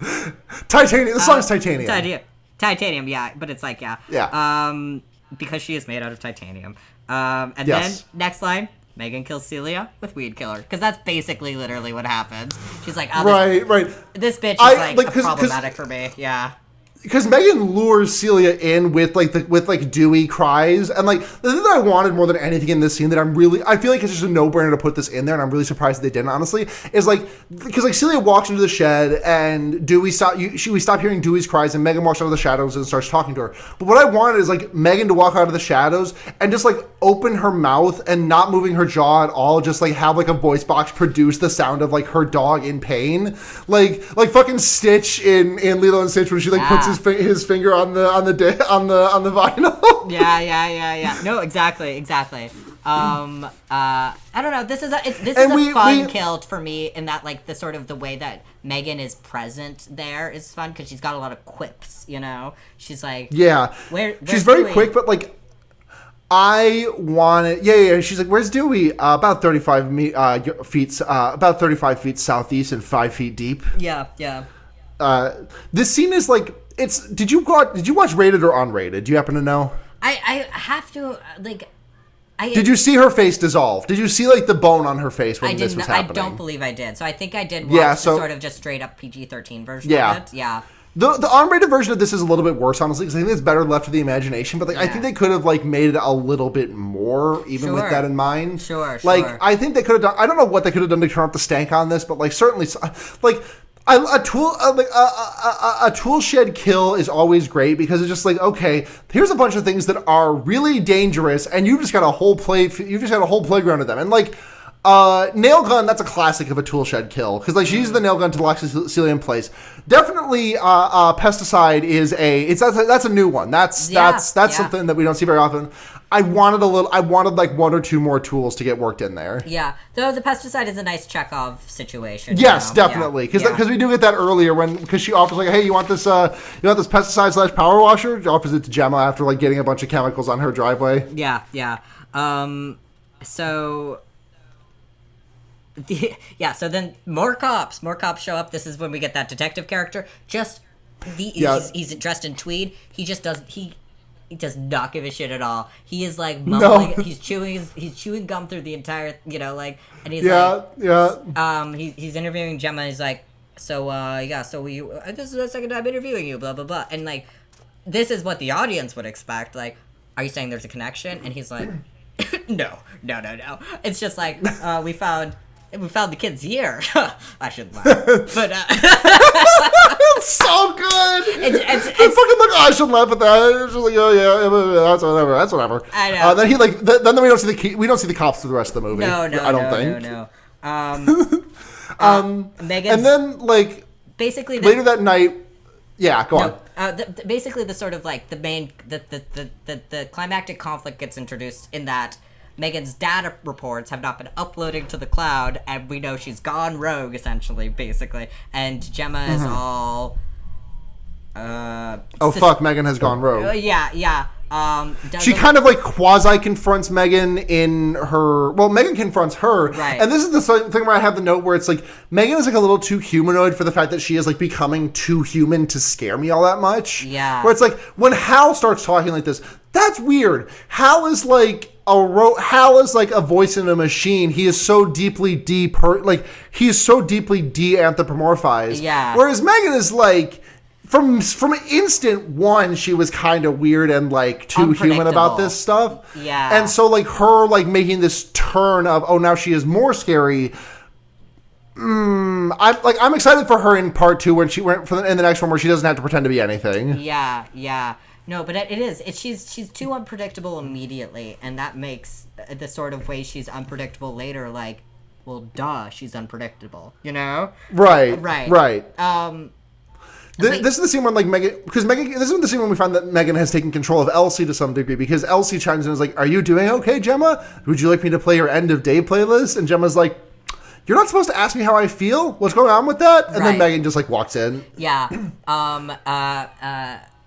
Speaker 1: Titanium. The song's Titanium.
Speaker 2: Titanium, yeah. But it's like, yeah.
Speaker 1: Yeah.
Speaker 2: Because she is made out of titanium. Then, next line, Megan kills Celia with weed killer. Because that's basically literally what happens. She's like, oh, this bitch is problematic for me. Yeah.
Speaker 1: Because Megan lures Celia in with dewy cries, and like the thing that I wanted more than anything in this scene that I feel like it's just a no-brainer to put this in there, and I'm really surprised that they didn't, honestly, is like because like Celia walks into the shed and we stop hearing Dewey's cries, and Megan walks out of the shadows and starts talking to her. But what I wanted is like Megan to walk out of the shadows and just like open her mouth and not moving her jaw at all, just like have like a voice box produce the sound of like her dog in pain, like fucking Stitch in Lilo and Stitch when she like puts his finger on the vinyl.
Speaker 2: Yeah. No, exactly. I don't know. This is a fun kill for me in that like the sort of the way that Megan is present there is fun because she's got a lot of quips. You know, she's like she's very quick, but like. I want it. Yeah. She's like, "Where's Dewey?" About 35 feet southeast and 5 feet deep. Yeah.
Speaker 1: This scene is like Did you watch rated or unrated? Do you happen to know?
Speaker 2: I have to like.
Speaker 1: Did you see her face dissolve? Did you see like the bone on her face when this was happening?
Speaker 2: I don't believe I did. So I think I did watch the sort of just straight up PG-13 version of it. Yeah.
Speaker 1: The unrated version of this is a little bit worse, honestly, because I think it's better left to the imagination. But like, I think they could have like made it a little bit more, even with that in mind.
Speaker 2: Sure.
Speaker 1: Like, I think they could have done. I don't know what they could have done to turn up the stank on this, but like, certainly, like. A tool shed kill is always great because it's just like, okay, here's a bunch of things that are really dangerous, and you've just got a whole playground of them, and like. Nail gun, that's a classic of a tool shed kill because like she uses the nail gun to lock Celia in place. Definitely, pesticide is that's a new one. That's something that we don't see very often. I wanted like one or two more tools to get worked in there.
Speaker 2: Yeah, though the pesticide is a nice Chekhov situation.
Speaker 1: Yes, definitely, because we do get that earlier because she offers like, hey, you want this pesticide / power washer? She offers it to Gemma after like getting a bunch of chemicals on her driveway.
Speaker 2: Yeah. So then more cops show up. This is when we get that detective character. He's dressed in tweed. He does not give a shit at all. He is like mumbling. No. He's chewing gum through the entire, and he's he's interviewing Gemma. And he's like, this is the second time interviewing you, blah blah blah, and like, this is what the audience would expect. Like, are you saying there's a connection? And he's like, no. It's just like we found the kid's ear. I shouldn't laugh. But
Speaker 1: it's so good. It's fucking like, I shouldn't laugh at that. It's just like, oh yeah, that's whatever. I know. Then he like then we don't see the cops through the rest of the movie.
Speaker 2: No,
Speaker 1: I don't think.
Speaker 2: Megan.
Speaker 1: And then like
Speaker 2: basically
Speaker 1: later that night. Yeah, go on.
Speaker 2: Basically, the sort of like the climactic conflict gets introduced in that Megan's data reports have not been uploading to the cloud, and we know she's gone rogue, essentially, basically. And Gemma is all...
Speaker 1: fuck, Megan has gone rogue.
Speaker 2: Yeah.
Speaker 1: She kind of like quasi-confronts Megan in her... Well, Megan confronts her.
Speaker 2: Right.
Speaker 1: And this is the thing where I have the note where it's like, Megan is like a little too humanoid for the fact that she is like becoming too human to scare me all that much.
Speaker 2: Yeah.
Speaker 1: Where it's like, when Hal starts talking like this, that's weird. Hal is like a voice in a machine. He is so deeply he is so deeply de-anthropomorphized.
Speaker 2: Yeah.
Speaker 1: Whereas Megan is like... From instant one, she was kind of weird and like too human about this stuff.
Speaker 2: Yeah.
Speaker 1: And so like her like making this turn of now she is more scary. I'm excited for her in part 2 when she went in the next one where she doesn't have to pretend to be anything.
Speaker 2: Yeah. No, but it is. She's too unpredictable immediately, and that makes the sort of way she's unpredictable later like, well, duh, she's unpredictable. You know?
Speaker 1: Right.
Speaker 2: This
Speaker 1: is the scene when like Megan, because Megan. This is the scene when we find that Megan has taken control of Elsie to some degree, because Elsie chimes in and is like, "Are you doing okay, Gemma? Would you like me to play your end of day playlist?" And Gemma's like, you're not supposed to ask me how I feel? What's going on with that? And then M3GAN just, like, walks in.
Speaker 2: Yeah.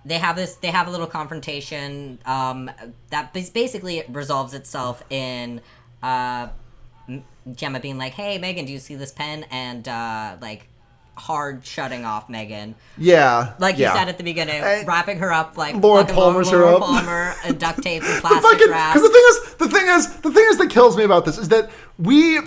Speaker 2: They have a little confrontation, that basically resolves itself in, Gemma being like, hey, M3GAN, do you see this pen? And, like, hard shutting off M3GAN.
Speaker 1: Yeah.
Speaker 2: Like you said at the beginning, wrapping her up like
Speaker 1: Laura Palmer's her up.
Speaker 2: Palmer, and duct tape and plastic wrap.
Speaker 1: Because the thing is that kills me about this is that we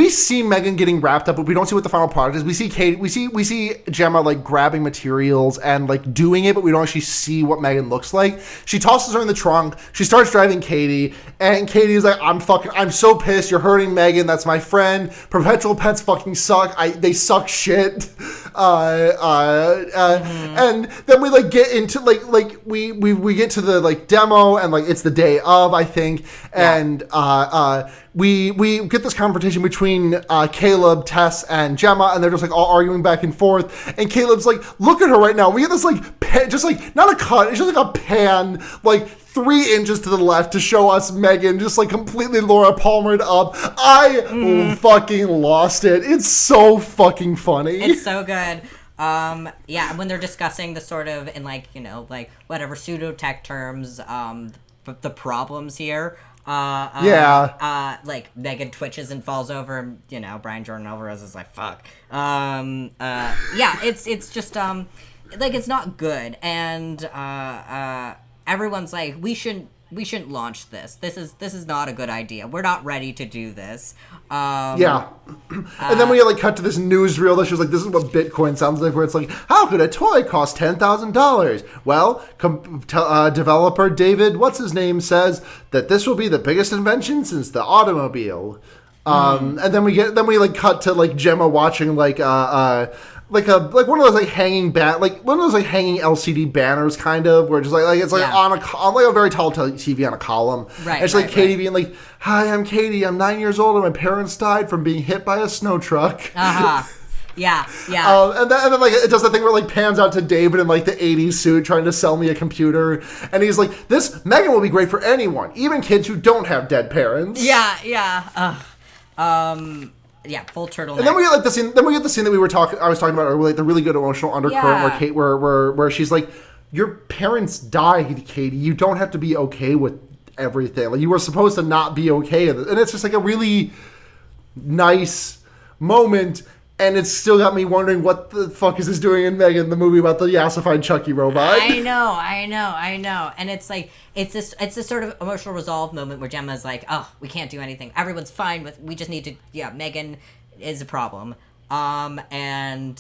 Speaker 1: see M3GAN getting wrapped up, but we don't see what the final product is. We see Kate, we see Gemma like grabbing materials and like doing it, but we don't actually see what M3GAN looks like. She tosses her in the trunk. She starts driving Katie, and Katie's like, I'm so pissed. You're hurting M3GAN. That's my friend. Perpetual pets fucking suck. They suck shit. And then we like get into like we get to the like demo, and like it's the day of, I think, and we get this confrontation between Caleb, Tess, and Gemma, and they're just like all arguing back and forth. And Caleb's like, "Look at her right now." We get this like pan, just like not a cut, it's just like a pan, like 3 inches to the left to show us M3GAN just like completely Laura Palmered up. I fucking lost it. It's so fucking funny.
Speaker 2: It's so good. Yeah, when they're discussing the sort of in like like whatever pseudo tech terms, the problems here. Like M3GAN twitches and falls over, and Brian Jordan Alvarez is like, fuck. It's just like it's not good, and everyone's like, we shouldn't launch this. This is not a good idea. We're not ready to do this. And
Speaker 1: then we like cut to this newsreel that shows like, this is what Bitcoin sounds like, where it's like, how could a toy cost $10,000? Well, developer David, what's his name, says that this will be the biggest invention since the automobile. And then we like cut to like Gemma watching like one of those like hanging hanging LCD banners, kind of, where just like it's like on a very tall TV on a column.
Speaker 2: Right.
Speaker 1: And it's like Katie being like, "Hi, I'm Katie. I'm 9 years old, and my parents died from being hit by a snow truck."
Speaker 2: Yeah.
Speaker 1: And then like it does the thing where it like pans out to David in like the 80s suit trying to sell me a computer, and he's like, "This M3GAN will be great for anyone, even kids who don't have dead parents."
Speaker 2: Yeah, full turtleneck.
Speaker 1: And then we get like the scene. Then we get the scene that I was talking about earlier, like the really good emotional undercurrent where she's like, "Your parents died, Katie. You don't have to be okay with everything. Like you were supposed to not be okay with it." And it's just like a really nice moment. And it's still got me wondering, what the fuck is this doing in M3GAN, the movie about the yassified Chucky robot?
Speaker 2: I know. And it's like, it's this sort of emotional resolve moment where Gemma's like, oh, we can't do anything. Everyone's fine we just need to, M3GAN is a problem. And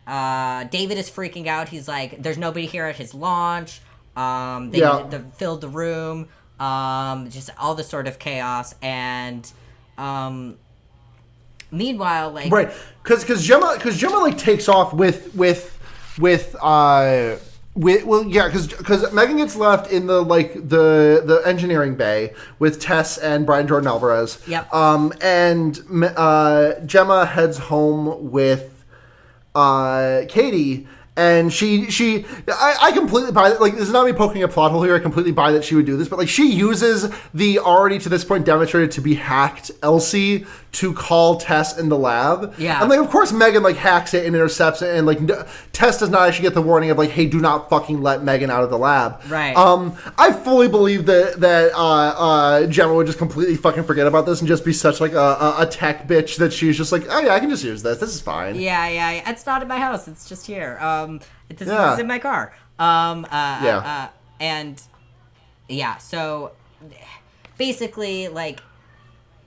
Speaker 2: David is freaking out. He's like, there's nobody here at his launch. They filled the room. Just all this sort of chaos. And, meanwhile, like,
Speaker 1: right, because Gemma like takes off with M3GAN gets left in the engineering bay with Tess and Brian Jordan Alvarez.
Speaker 2: Yep.
Speaker 1: And Gemma heads home with Katie. And I completely buy it. Like, this is not me poking a plot hole here. I completely buy that she would do this. But, like, she uses the already to this point demonstrated to be hacked Elsie to call Tess in the lab.
Speaker 2: Yeah.
Speaker 1: And, like, of course, M3GAN, like, hacks it and intercepts it. And, like, Tess does not actually get the warning of, like, hey, do not fucking let M3GAN out of the lab.
Speaker 2: Right.
Speaker 1: I fully believe that Gemma would just completely fucking forget about this and just be such, like, a tech bitch that she's just like, oh, yeah, I can just use this. This is fine.
Speaker 2: Yeah. It's not in my house. It's just here. It's in my car. So basically, like,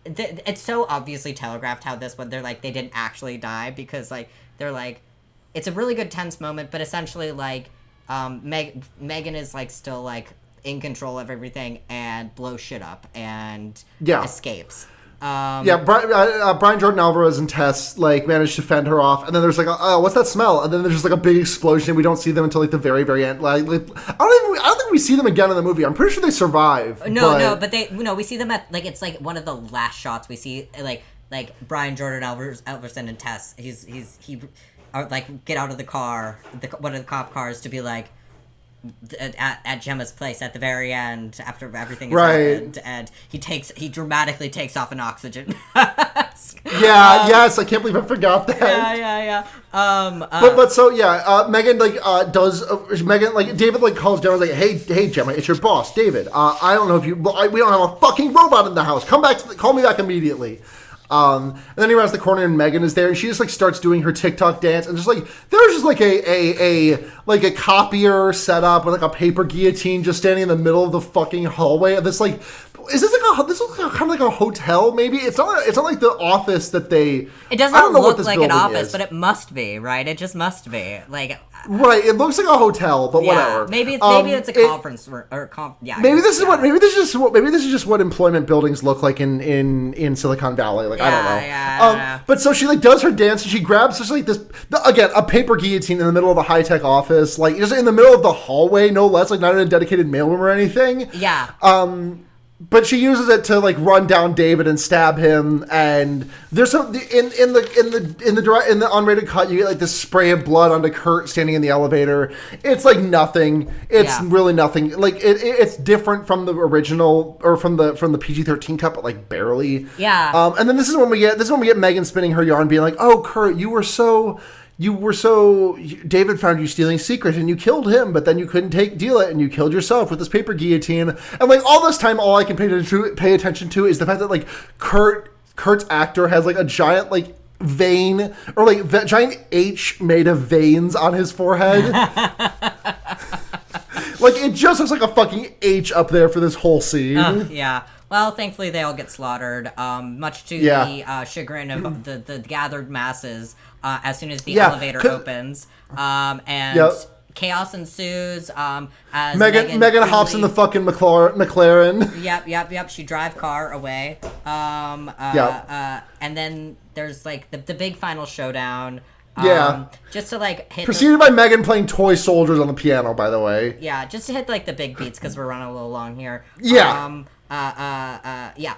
Speaker 2: it's so obviously telegraphed how this one, they're like, they didn't actually die, because, like, they're like, it's a really good tense moment, but essentially, like, M3GAN is, like, still, like, in control of everything and blows shit up and escapes.
Speaker 1: Brian Jordan Alvarez and Tess like managed to fend her off, and then there's like, what's that smell? And then there's just like a big explosion, and we don't see them until like the very, very end. Like I don't think we see them again in the movie. I'm pretty sure they survive.
Speaker 2: But we see them at like, it's like one of the last shots we see, like Brian Jordan Alvarez and Tess. He like get out of the car, one of the cop cars, to be like, at Gemma's place at the very end after everything has happened, and he dramatically takes off an oxygen mask. mask.
Speaker 1: Yes, I can't believe I forgot that.
Speaker 2: Yeah.
Speaker 1: Megan Megan David calls Gemma hey Gemma, it's your boss David. I don't know if we don't have a fucking robot in the house. Call me back immediately. And then he rounds the corner and Megan is there and she just starts doing her TikTok dance and there's just a copier set up with a paper guillotine just standing in the middle of the fucking hallway of this this is kind of like a hotel maybe. It's not like the office that they.
Speaker 2: It does not look like an office, but it must be, right? It just must be
Speaker 1: right. It looks like a hotel, but whatever.
Speaker 2: Maybe it's a conference room
Speaker 1: Maybe this is just what employment buildings look like in Silicon Valley. I don't know. But so she does her dance and she grabs a paper guillotine in the middle of a high tech office, just in the middle of the hallway, no less, not in a dedicated mailroom or anything.
Speaker 2: Yeah.
Speaker 1: But she uses it to run down David and stab him, and there's some in the unrated cut you get this spray of blood onto Kurt standing in the elevator. It's nothing. It's really nothing. It's different from the original or from the PG-13 cut, but barely.
Speaker 2: Yeah.
Speaker 1: And then this is when we get Megan spinning her yarn, being "Oh, Kurt, you were so David found you stealing secrets and you killed him, but then you couldn't deal it and you killed yourself with this paper guillotine." And all this time, all I can pay attention to is the fact that Kurt's actor has a giant vein or giant H made of veins on his forehead. It just looks like a fucking H up there for this whole scene.
Speaker 2: Yeah. Well, thankfully they all get slaughtered, much to the chagrin of the gathered masses as soon as the elevator opens. And chaos ensues as
Speaker 1: Megan hops in the fucking McLaren.
Speaker 2: Yep. She drive car away. And then there's the big final showdown. Just to hit
Speaker 1: preceded by Megan playing toy soldiers on the piano, by the way.
Speaker 2: Yeah, just to hit the big beats because we're running a little long here.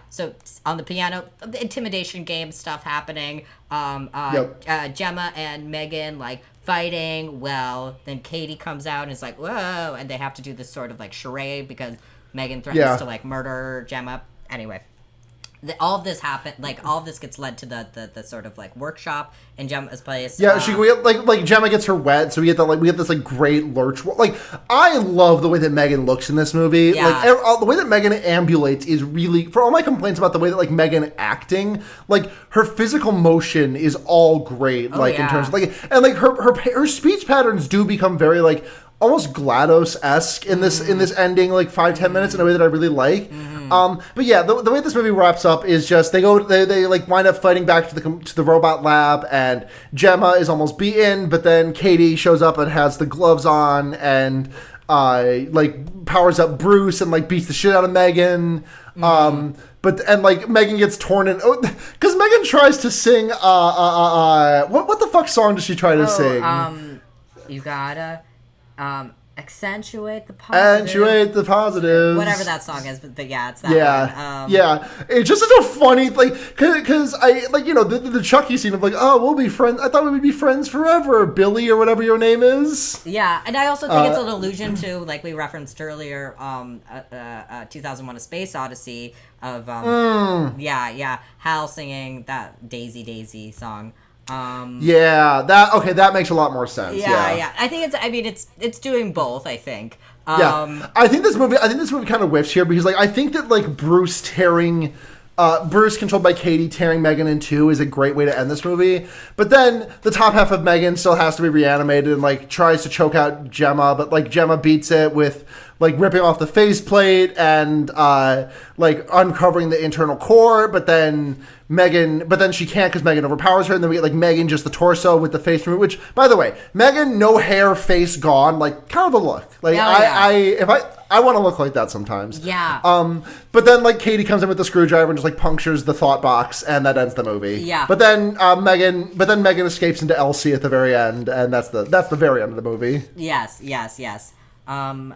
Speaker 2: So on the piano, the intimidation game stuff happening. Gemma and Megan fighting. Well, then Katie comes out and is whoa, and they have to do this sort of charade because Megan threatens to murder Gemma. Anyway. All of this happened. All of this gets led to the sort of workshop in Gemma's place.
Speaker 1: Yeah, Gemma gets her wet, so we get this great lurch. I love the way that Megan looks in this movie. The way that Megan ambulates is really, for all my complaints about the way that Megan acting, her physical motion is all great. In terms of and her speech patterns do become very almost GLaDOS-esque in this ending 5-10 minutes in a way that I really like. But yeah, the way this movie wraps up is just they wind up fighting back to the robot lab, and Gemma is almost beaten, but then Katie shows up and has the gloves on and powers up Bruce and beats the shit out of Megan. Megan gets torn in because Megan tries to sing what the fuck song does she try to sing?
Speaker 2: You gotta accentuate the positive. Whatever that song is, but yeah, it's that one.
Speaker 1: It's just such a funny because I the Chucky scene of we'll be friends. I thought we would be friends forever, Billy or whatever your name is.
Speaker 2: Yeah, and I also think it's an allusion to we referenced earlier 2001: A Space Odyssey of Hal singing that Daisy Daisy song.
Speaker 1: That makes a lot more sense.
Speaker 2: I think it's doing both, I think.
Speaker 1: I think this movie kind of whiffs here because I think that Bruce controlled by Katie tearing Megan in two is a great way to end this movie. But then the top half of Megan still has to be reanimated and tries to choke out Gemma, but Gemma beats it with ripping off the faceplate and uncovering the internal core, but then she can't because Megan overpowers her, and then we get Megan just the torso with the face removed, which, by the way, Megan no hair, face gone, kind of a look. I want to look like that sometimes.
Speaker 2: Yeah.
Speaker 1: But then Katie comes in with the screwdriver and just punctures the thought box, and that ends the movie.
Speaker 2: Yeah.
Speaker 1: But then Megan escapes into Elsie at the very end, and that's the very end of the movie.
Speaker 2: Yes. On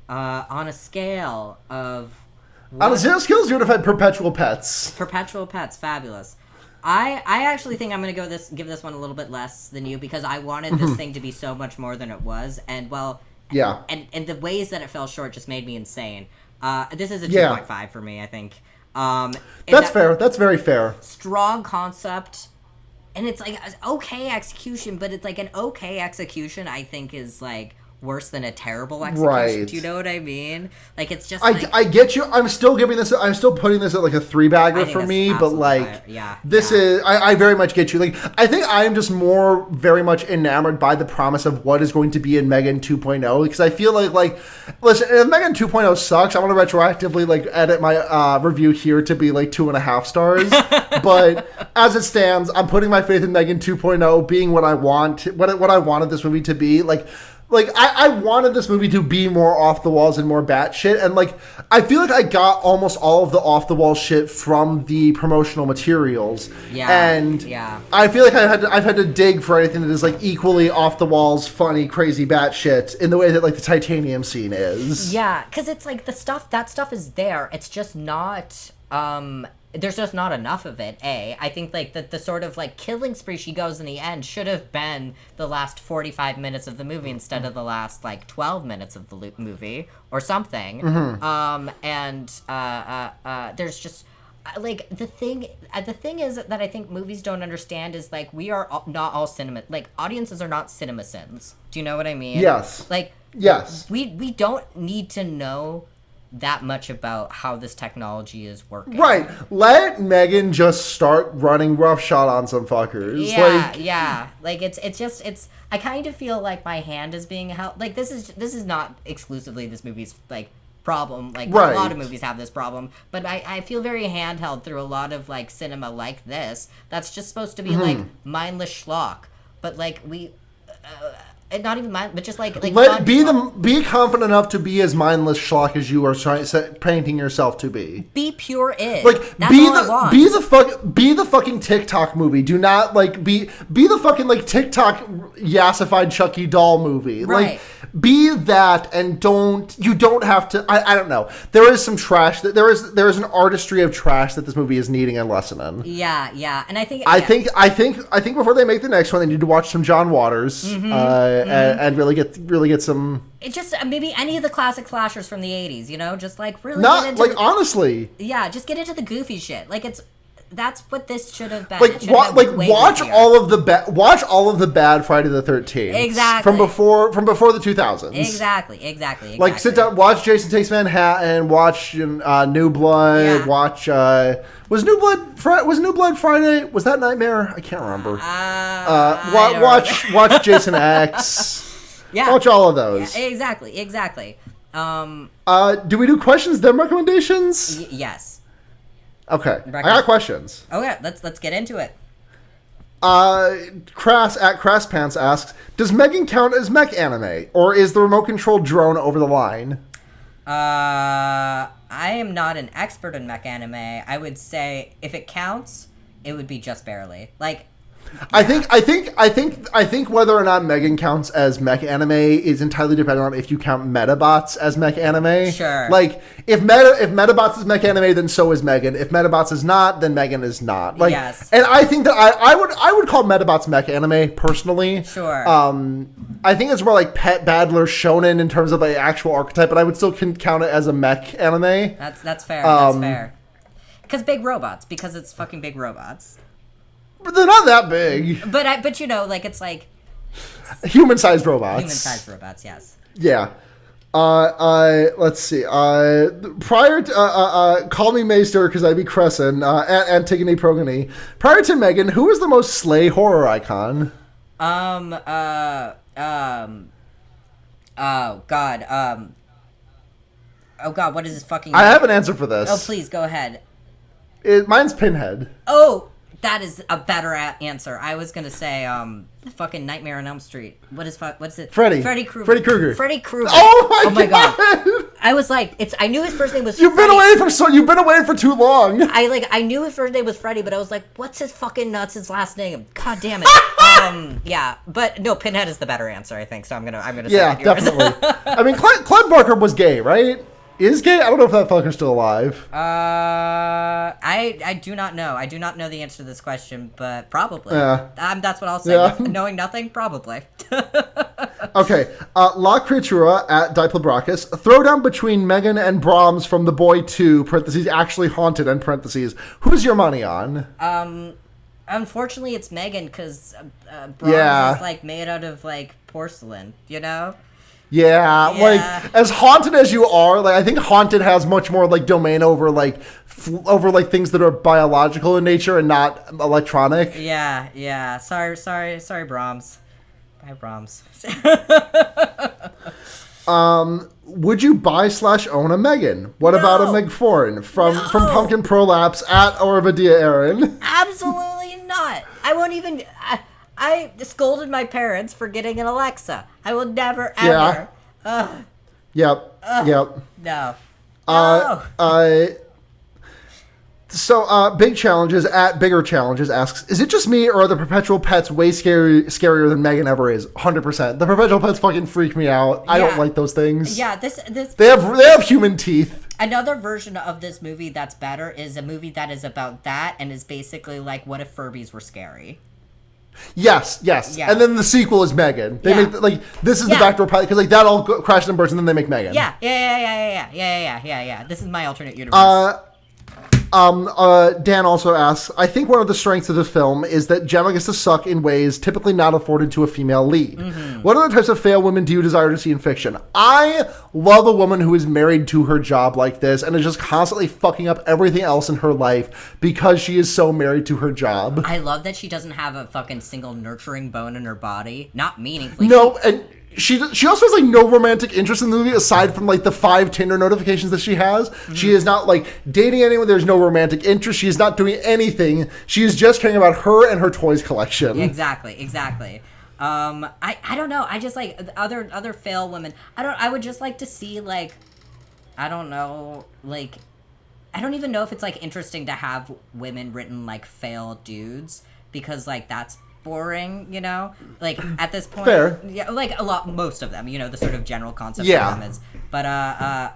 Speaker 2: a scale of...
Speaker 1: On a scale of 0 to 5, Perpetual Pets.
Speaker 2: Perpetual Pets, fabulous. I actually think I'm going to give this one a little bit less than you because I wanted this thing to be so much more than it was. And, and the ways that it fell short just made me insane. This is a 2.5 for me, I think.
Speaker 1: That's fair. That's very fair.
Speaker 2: Strong concept, and it's like okay execution, but it's like an okay execution. I think is like worse than a terrible execution.
Speaker 1: Right.
Speaker 2: Do you know what I mean? Like it's just.
Speaker 1: I get you. I'm still putting this at like a 3-bagger for me, but like this is. I very much get you. Like I think I am just more very much enamored by the promise of what is going to be in M3GAN 2.0 because I feel like listen, if M3GAN 2.0 sucks, I'm gonna retroactively like edit my review here to be like 2.5 stars. But as it stands, I'm putting my faith in M3GAN 2.0 being what I want, what I wanted this movie to be. Like, I wanted this movie to be more off the walls and more batshit, and like, I feel like I got almost all of the off the wall shit from the promotional materials.
Speaker 2: Yeah.
Speaker 1: And I feel like I've had to dig for anything that is like equally off the walls, funny, crazy batshit in the way that like the titanium scene is.
Speaker 2: Yeah, because it's like that stuff is there. It's just not. There's just not enough of it, I think, like, the sort of, like, killing spree she goes in the end should have been the last 45 minutes of the movie instead of the last, like, 12 minutes of the movie or something. There's just, like, the thing is that I think movies don't understand is, like, we are not all cinema, like, audiences are not CinemaSins. Do you know what I mean?
Speaker 1: Yes.
Speaker 2: Like,
Speaker 1: yes.
Speaker 2: We don't need to know that much about how this technology is working.
Speaker 1: Right. Let M3GAN just start running roughshod on some fuckers.
Speaker 2: Yeah. Like it's I kind of feel like my hand is being held. Like this is not exclusively this movie's like problem. Like a lot of movies have this problem, but I feel very handheld through a lot of like cinema like this. That's just supposed to be like mindless schlock, but like we. Not even mind, but just like
Speaker 1: be confident enough to be as mindless schlock as you are painting yourself to be.
Speaker 2: Be pure-ish.
Speaker 1: Like
Speaker 2: that's all I want.
Speaker 1: Be the fucking TikTok movie. Do not like be the fucking like TikTok yassified Chucky doll movie.
Speaker 2: Right.
Speaker 1: Like be that and don't have to. I don't know. There is some trash that there is an artistry of trash that this movie is needing a lesson in.
Speaker 2: Yeah, and I think
Speaker 1: before they make the next one, they need to watch some John Waters. And really get some.
Speaker 2: It just maybe any of the classic slashers from the 80s, you know, just like really.
Speaker 1: Not
Speaker 2: get into
Speaker 1: like honestly.
Speaker 2: Yeah, just get into the goofy shit. Like that's what this should have been.
Speaker 1: Like watch all of the bad Friday the 13th.
Speaker 2: Exactly.
Speaker 1: From before the 2000s.
Speaker 2: Exactly.
Speaker 1: Like sit down, watch Jason Takes Manhattan, watch New Blood, watch. Was New Blood Friday? Was that Nightmare? I can't remember. Watch Jason X.
Speaker 2: Yeah.
Speaker 1: Watch all of those.
Speaker 2: Yeah, exactly.
Speaker 1: Do we do questions then recommendations?
Speaker 2: Yes.
Speaker 1: Okay. I got questions.
Speaker 2: Okay, let's get into it.
Speaker 1: Crass at Crasspants asks, does M3GAN count as mech anime, or is the remote control drone over the line?
Speaker 2: I am not an expert in mech anime. I would say if it counts, it would be just barely. Like,
Speaker 1: I think whether or not M3GAN counts as mech anime is entirely dependent on if you count Metabots as mech anime.
Speaker 2: Sure.
Speaker 1: Like if Metabots is mech anime, then so is M3GAN. If Metabots is not, then M3GAN is not. Like,
Speaker 2: yes.
Speaker 1: And I think that I would call Metabots mech anime personally.
Speaker 2: Sure.
Speaker 1: I think it's more like Pet Battler Shonen in terms of the actual archetype, but I would still count it as a mech anime.
Speaker 2: That's fair. That's fair. Because it's fucking big robots.
Speaker 1: But they're not that big.
Speaker 2: But you know, like it's like
Speaker 1: human-sized robots.
Speaker 2: Human-sized robots, yes.
Speaker 1: Yeah. Let's see. Prior to call me Maester because I be Crescent. Antigone Progony. Prior to M3GAN, who was the most slay horror icon?
Speaker 2: Oh God. What is this fucking?
Speaker 1: I have an answer for this.
Speaker 2: Oh, please go ahead.
Speaker 1: Mine's Pinhead.
Speaker 2: Oh. That is a better answer. I was gonna say, fucking Nightmare on Elm Street. What is it?
Speaker 1: Freddy
Speaker 2: Krueger.
Speaker 1: Oh my god!
Speaker 2: I was like, I knew his first name was.
Speaker 1: You've been away for too long.
Speaker 2: I knew his first name was Freddy, but I was like, what's his fucking nuts' last name? God damn it. Yeah, but no, Pinhead is the better answer, I think. So I'm gonna.
Speaker 1: Yeah, definitely. I mean, Clive Barker was gay, right? Is gay? I don't know if that fucker's still alive.
Speaker 2: I do not know. I do not know the answer to this question, but probably.
Speaker 1: Yeah.
Speaker 2: That's what I'll say.
Speaker 1: Yeah.
Speaker 2: Knowing nothing, probably.
Speaker 1: Okay, La Creatura at Diplobrakis. Throwdown between M3GAN and Brahms from The Boy 2, parentheses, actually haunted, end parentheses. Who's your money on?
Speaker 2: Unfortunately, it's M3GAN, because Brahms is, like, made out of, like, porcelain, you know?
Speaker 1: Yeah, like, as haunted as you are, like, I think haunted has much more, like, domain over, like, things that are biological in nature and not electronic.
Speaker 2: Yeah. Sorry, Brahms. Bye, Brahms.
Speaker 1: Would you buy / own a M3GAN? What about a Meg Foreign from Pumpkin Prolapse at Orvadia Aaron?
Speaker 2: Absolutely not. I won't even... I scolded my parents for getting an Alexa. I will never, ever.
Speaker 1: Yep.
Speaker 2: No.
Speaker 1: So, Big Challenges at Bigger Challenges asks, is it just me or are the perpetual pets way scarier than M3GAN ever is? 100%. The perpetual pets fucking freak me out. I don't like those things.
Speaker 2: Yeah, this
Speaker 1: They have human teeth.
Speaker 2: Another version of this movie that's better is a movie that is about that and is basically like, what if Furbies were scary?
Speaker 1: Yes. Yeah. And then the sequel is M3GAN. They make, like, this is the backdoor pilot, because, like, that all crashed and burst, and then they make M3GAN.
Speaker 2: Yeah. This is my alternate universe.
Speaker 1: Dan also asks, I think one of the strengths of this film is that Gemma gets to suck in ways typically not afforded to a female lead. Mm-hmm. What other types of fail women do you desire to see in fiction? I love a woman who is married to her job like this and is just constantly fucking up everything else in her life because she is so married to her job.
Speaker 2: I love that she doesn't have a fucking single nurturing bone in her body. Not meaningfully.
Speaker 1: No, and she also has, like, no romantic interest in the movie aside from, like, the 5 Tinder notifications that she has. Mm-hmm. She is not, like, dating anyone. There's no romantic interest. She is not doing anything. She is just caring about her and her toys collection.
Speaker 2: Exactly. I don't know. I just, like, other fail women. I would just like to see, like, I don't know, like, I don't even know if it's, like, interesting to have women written, like, fail dudes, because, like, that's boring, you know, like, at this point.
Speaker 1: Fair.
Speaker 2: Yeah, like, most of them, you know, the sort of general concept of them is, but I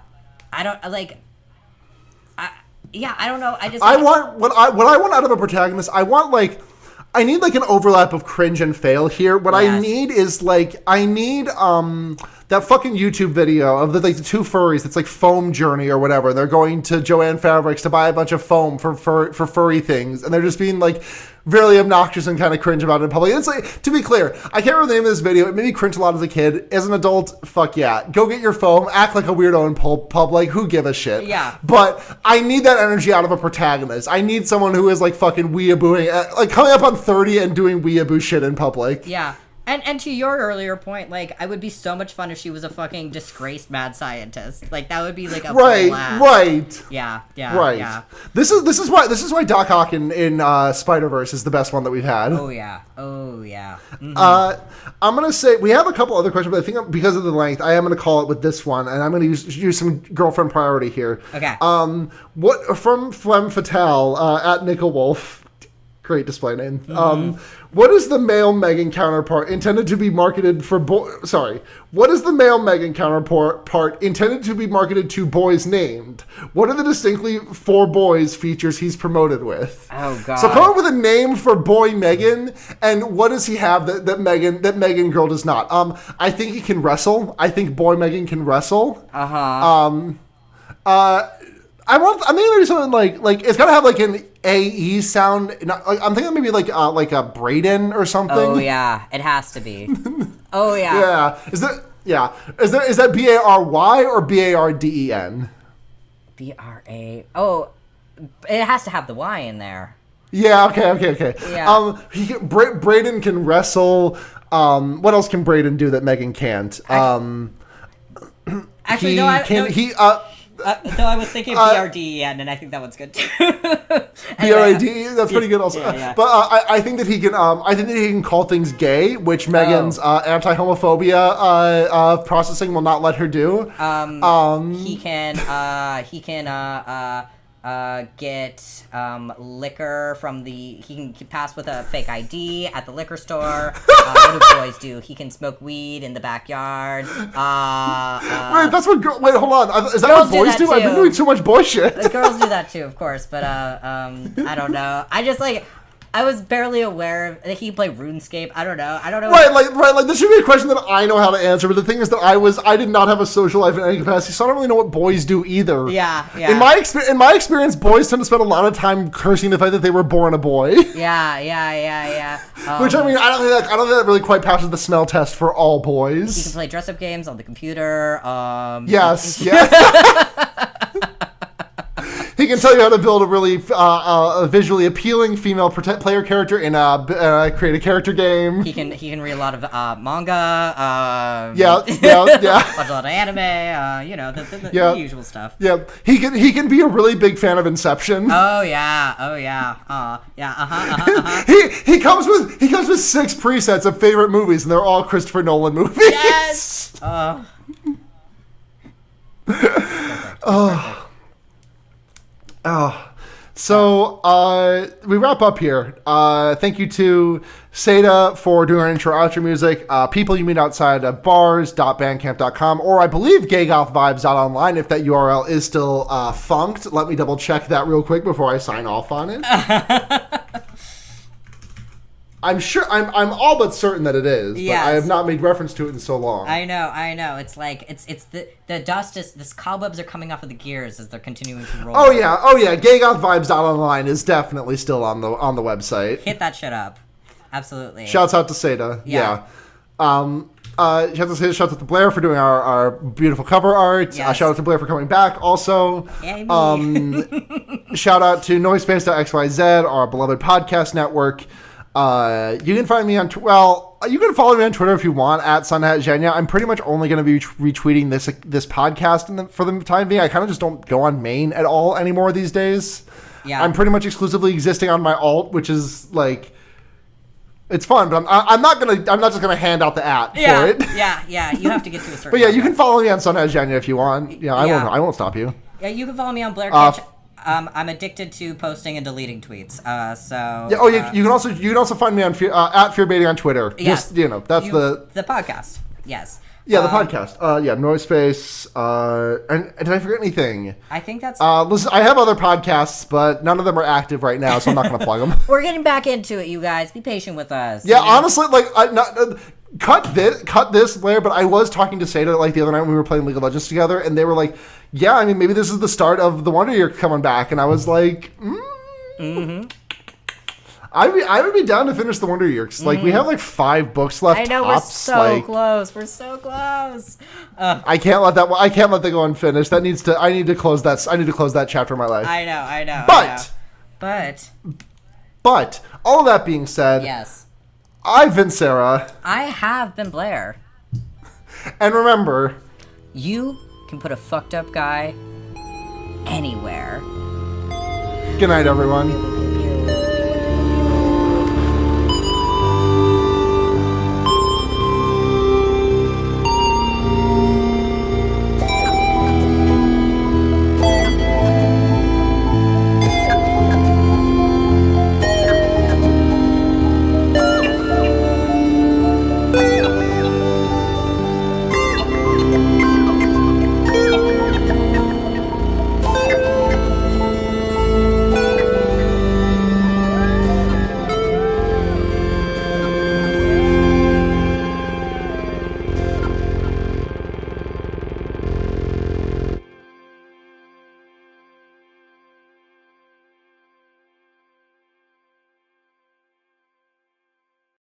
Speaker 2: don't like, I don't know. I
Speaker 1: want what I want out of a protagonist. I need, like, an overlap of cringe and fail here. What I need is, like, that fucking YouTube video of the 2 furries that's, like, Foam Journey or whatever. They're going to Joann Fabrics to buy a bunch of foam for furry things, and they're just being, like, really obnoxious and kind of cringe about it in public. It's like, to be clear, I can't remember the name of this video. It made me cringe a lot as a kid. As an adult, fuck yeah. Go get your foam, act like a weirdo in public. Who give a shit?
Speaker 2: Yeah.
Speaker 1: But I need that energy out of a protagonist. I need someone who is, like, fucking weeabooing, like, coming up on 30 and doing weeaboo shit in public.
Speaker 2: Yeah. And to your earlier point, like, I would be so much fun if she was a fucking disgraced mad scientist. Like, that would be like a blast.
Speaker 1: Right.
Speaker 2: Yeah.
Speaker 1: Right.
Speaker 2: Yeah.
Speaker 1: This is why Doc Ock in Spider-Verse is the best one that we've had.
Speaker 2: Oh yeah. Mm-hmm.
Speaker 1: I'm gonna say we have a couple other questions, but I think because of the length, I am gonna call it with this one, and I'm gonna use some girlfriend priority here.
Speaker 2: Okay.
Speaker 1: What from Femme Fatale at Nickel Wolf? Great display name.
Speaker 2: Mm-hmm.
Speaker 1: What is the male M3GAN counterpart intended to be marketed for what is the male M3GAN counterpart intended to be marketed to boys named? What are the distinctly for boys features he's promoted with?
Speaker 2: Oh god.
Speaker 1: So come up with a name for boy M3GAN, and what does he have that M3GAN girl does not? I think he can wrestle. I think boy M3GAN can wrestle. I'm thinking maybe something like it's gotta have like an AE sound. I'm thinking maybe like a Braden or something.
Speaker 2: Oh yeah, it has to be. Oh yeah.
Speaker 1: Yeah. Is that BARY or BARDEN?
Speaker 2: BRA. Oh, it has to have the Y in there.
Speaker 1: Yeah. Okay.
Speaker 2: Yeah.
Speaker 1: Braden can wrestle. What else can Braden do that M3GAN can't?
Speaker 2: Actually, no, I was thinking BRDEN, and I think that one's good too. Anyway,
Speaker 1: BRAD, that's pretty good also.
Speaker 2: Yeah.
Speaker 1: But I think that he can. I think that he can call things gay, which M3GAN's anti-homophobia processing will not let her do.
Speaker 2: He can get liquor from he can pass with a fake ID at the liquor store. What do boys do? He can smoke weed in the backyard.
Speaker 1: Wait, that's what wait, hold on. Is that what boys do? I've been doing too much boy shit.
Speaker 2: The girls do that too, of course, but I don't know. I just like I was barely aware that he played RuneScape. I don't know.
Speaker 1: Right, like this should be a question that I know how to answer, but the thing is that I did not have a social life in any capacity, so I don't really know what boys do either.
Speaker 2: Yeah.
Speaker 1: In my experience, boys tend to spend a lot of time cursing the fact that they were born a boy.
Speaker 2: Yeah.
Speaker 1: Which, I mean, I don't think that really quite passes the smell test for all boys.
Speaker 2: You can play dress-up games on the computer.
Speaker 1: Yes, yeah. He can tell you how to build a really visually appealing female player character in create a character game.
Speaker 2: He can read a lot of manga.
Speaker 1: Yeah.
Speaker 2: Watch a lot of anime. The usual stuff.
Speaker 1: Yeah, he can be a really big fan of Inception.
Speaker 2: Oh yeah.
Speaker 1: He comes with 6 presets of favorite movies, and they're all Christopher Nolan movies.
Speaker 2: Yes.
Speaker 1: So we wrap up here. Thank you to Seda for doing our intro outro music. People you meet outside of bars.bandcamp.com, or I believe gaygothvibes.online if that URL is still funked. Let me double check that real quick before I sign off on it. I'm I'm all but certain that it is,
Speaker 2: yes.
Speaker 1: But I have not made reference to it in so long.
Speaker 2: I know. It's like it's the dust is this cobwebs are coming off of the gears as they're continuing to roll.
Speaker 1: Oh yeah. Gaygothvibes.online is definitely still on the website.
Speaker 2: Hit that shit up. Absolutely.
Speaker 1: Shouts out to Seda. Yeah. Shouts out to Blair for doing our beautiful cover art.
Speaker 2: Yes.
Speaker 1: Shout out to Blair for coming back also.
Speaker 2: Yeah,
Speaker 1: shout out to Noisepace.xyz, our beloved podcast network. You can find me on you can follow me on Twitter if you want at SunhatZhenya. I'm pretty much only going to be retweeting this podcast for the time being. I kind of just don't go on main at all anymore these days.
Speaker 2: Yeah,
Speaker 1: I'm pretty much exclusively existing on my alt, which is like it's fun, but I'm not just gonna hand out the @ for it.
Speaker 2: Yeah. You have to get to a certain.
Speaker 1: But yeah, you can follow me on SunhatZhenya if you want. Yeah, I won't stop you.
Speaker 2: Yeah, you can follow me on Blair Kitch. I'm addicted to posting and deleting tweets.
Speaker 1: You can also find me on at FearBaiting on Twitter.
Speaker 2: Yes.
Speaker 1: Just that's the
Speaker 2: podcast. Yes.
Speaker 1: Yeah, the podcast. Noisepace. And did I forget anything?
Speaker 2: I think that's.
Speaker 1: Listen, I have other podcasts, but none of them are active right now, so I'm not going to plug them.
Speaker 2: We're getting back into it, you guys. Be patient with us.
Speaker 1: Yeah, honestly, like cut this, Blair. But I was talking to Seda like the other night when we were playing League of Legends together, and they were like, "Yeah, I mean, maybe this is the start of the Wonder Year coming back," and I was like, I would be down to finish the Wonder Year because we have like 5 books left.
Speaker 2: I know
Speaker 1: tops.
Speaker 2: We're so close.
Speaker 1: I can't let that go unfinished. I need to close that chapter of my life.
Speaker 2: I know.
Speaker 1: But all of that being said,
Speaker 2: yes,
Speaker 1: I've been Sarah.
Speaker 2: I have been Blair.
Speaker 1: And remember,
Speaker 2: you can put a fucked up guy anywhere.
Speaker 1: Good night, everyone.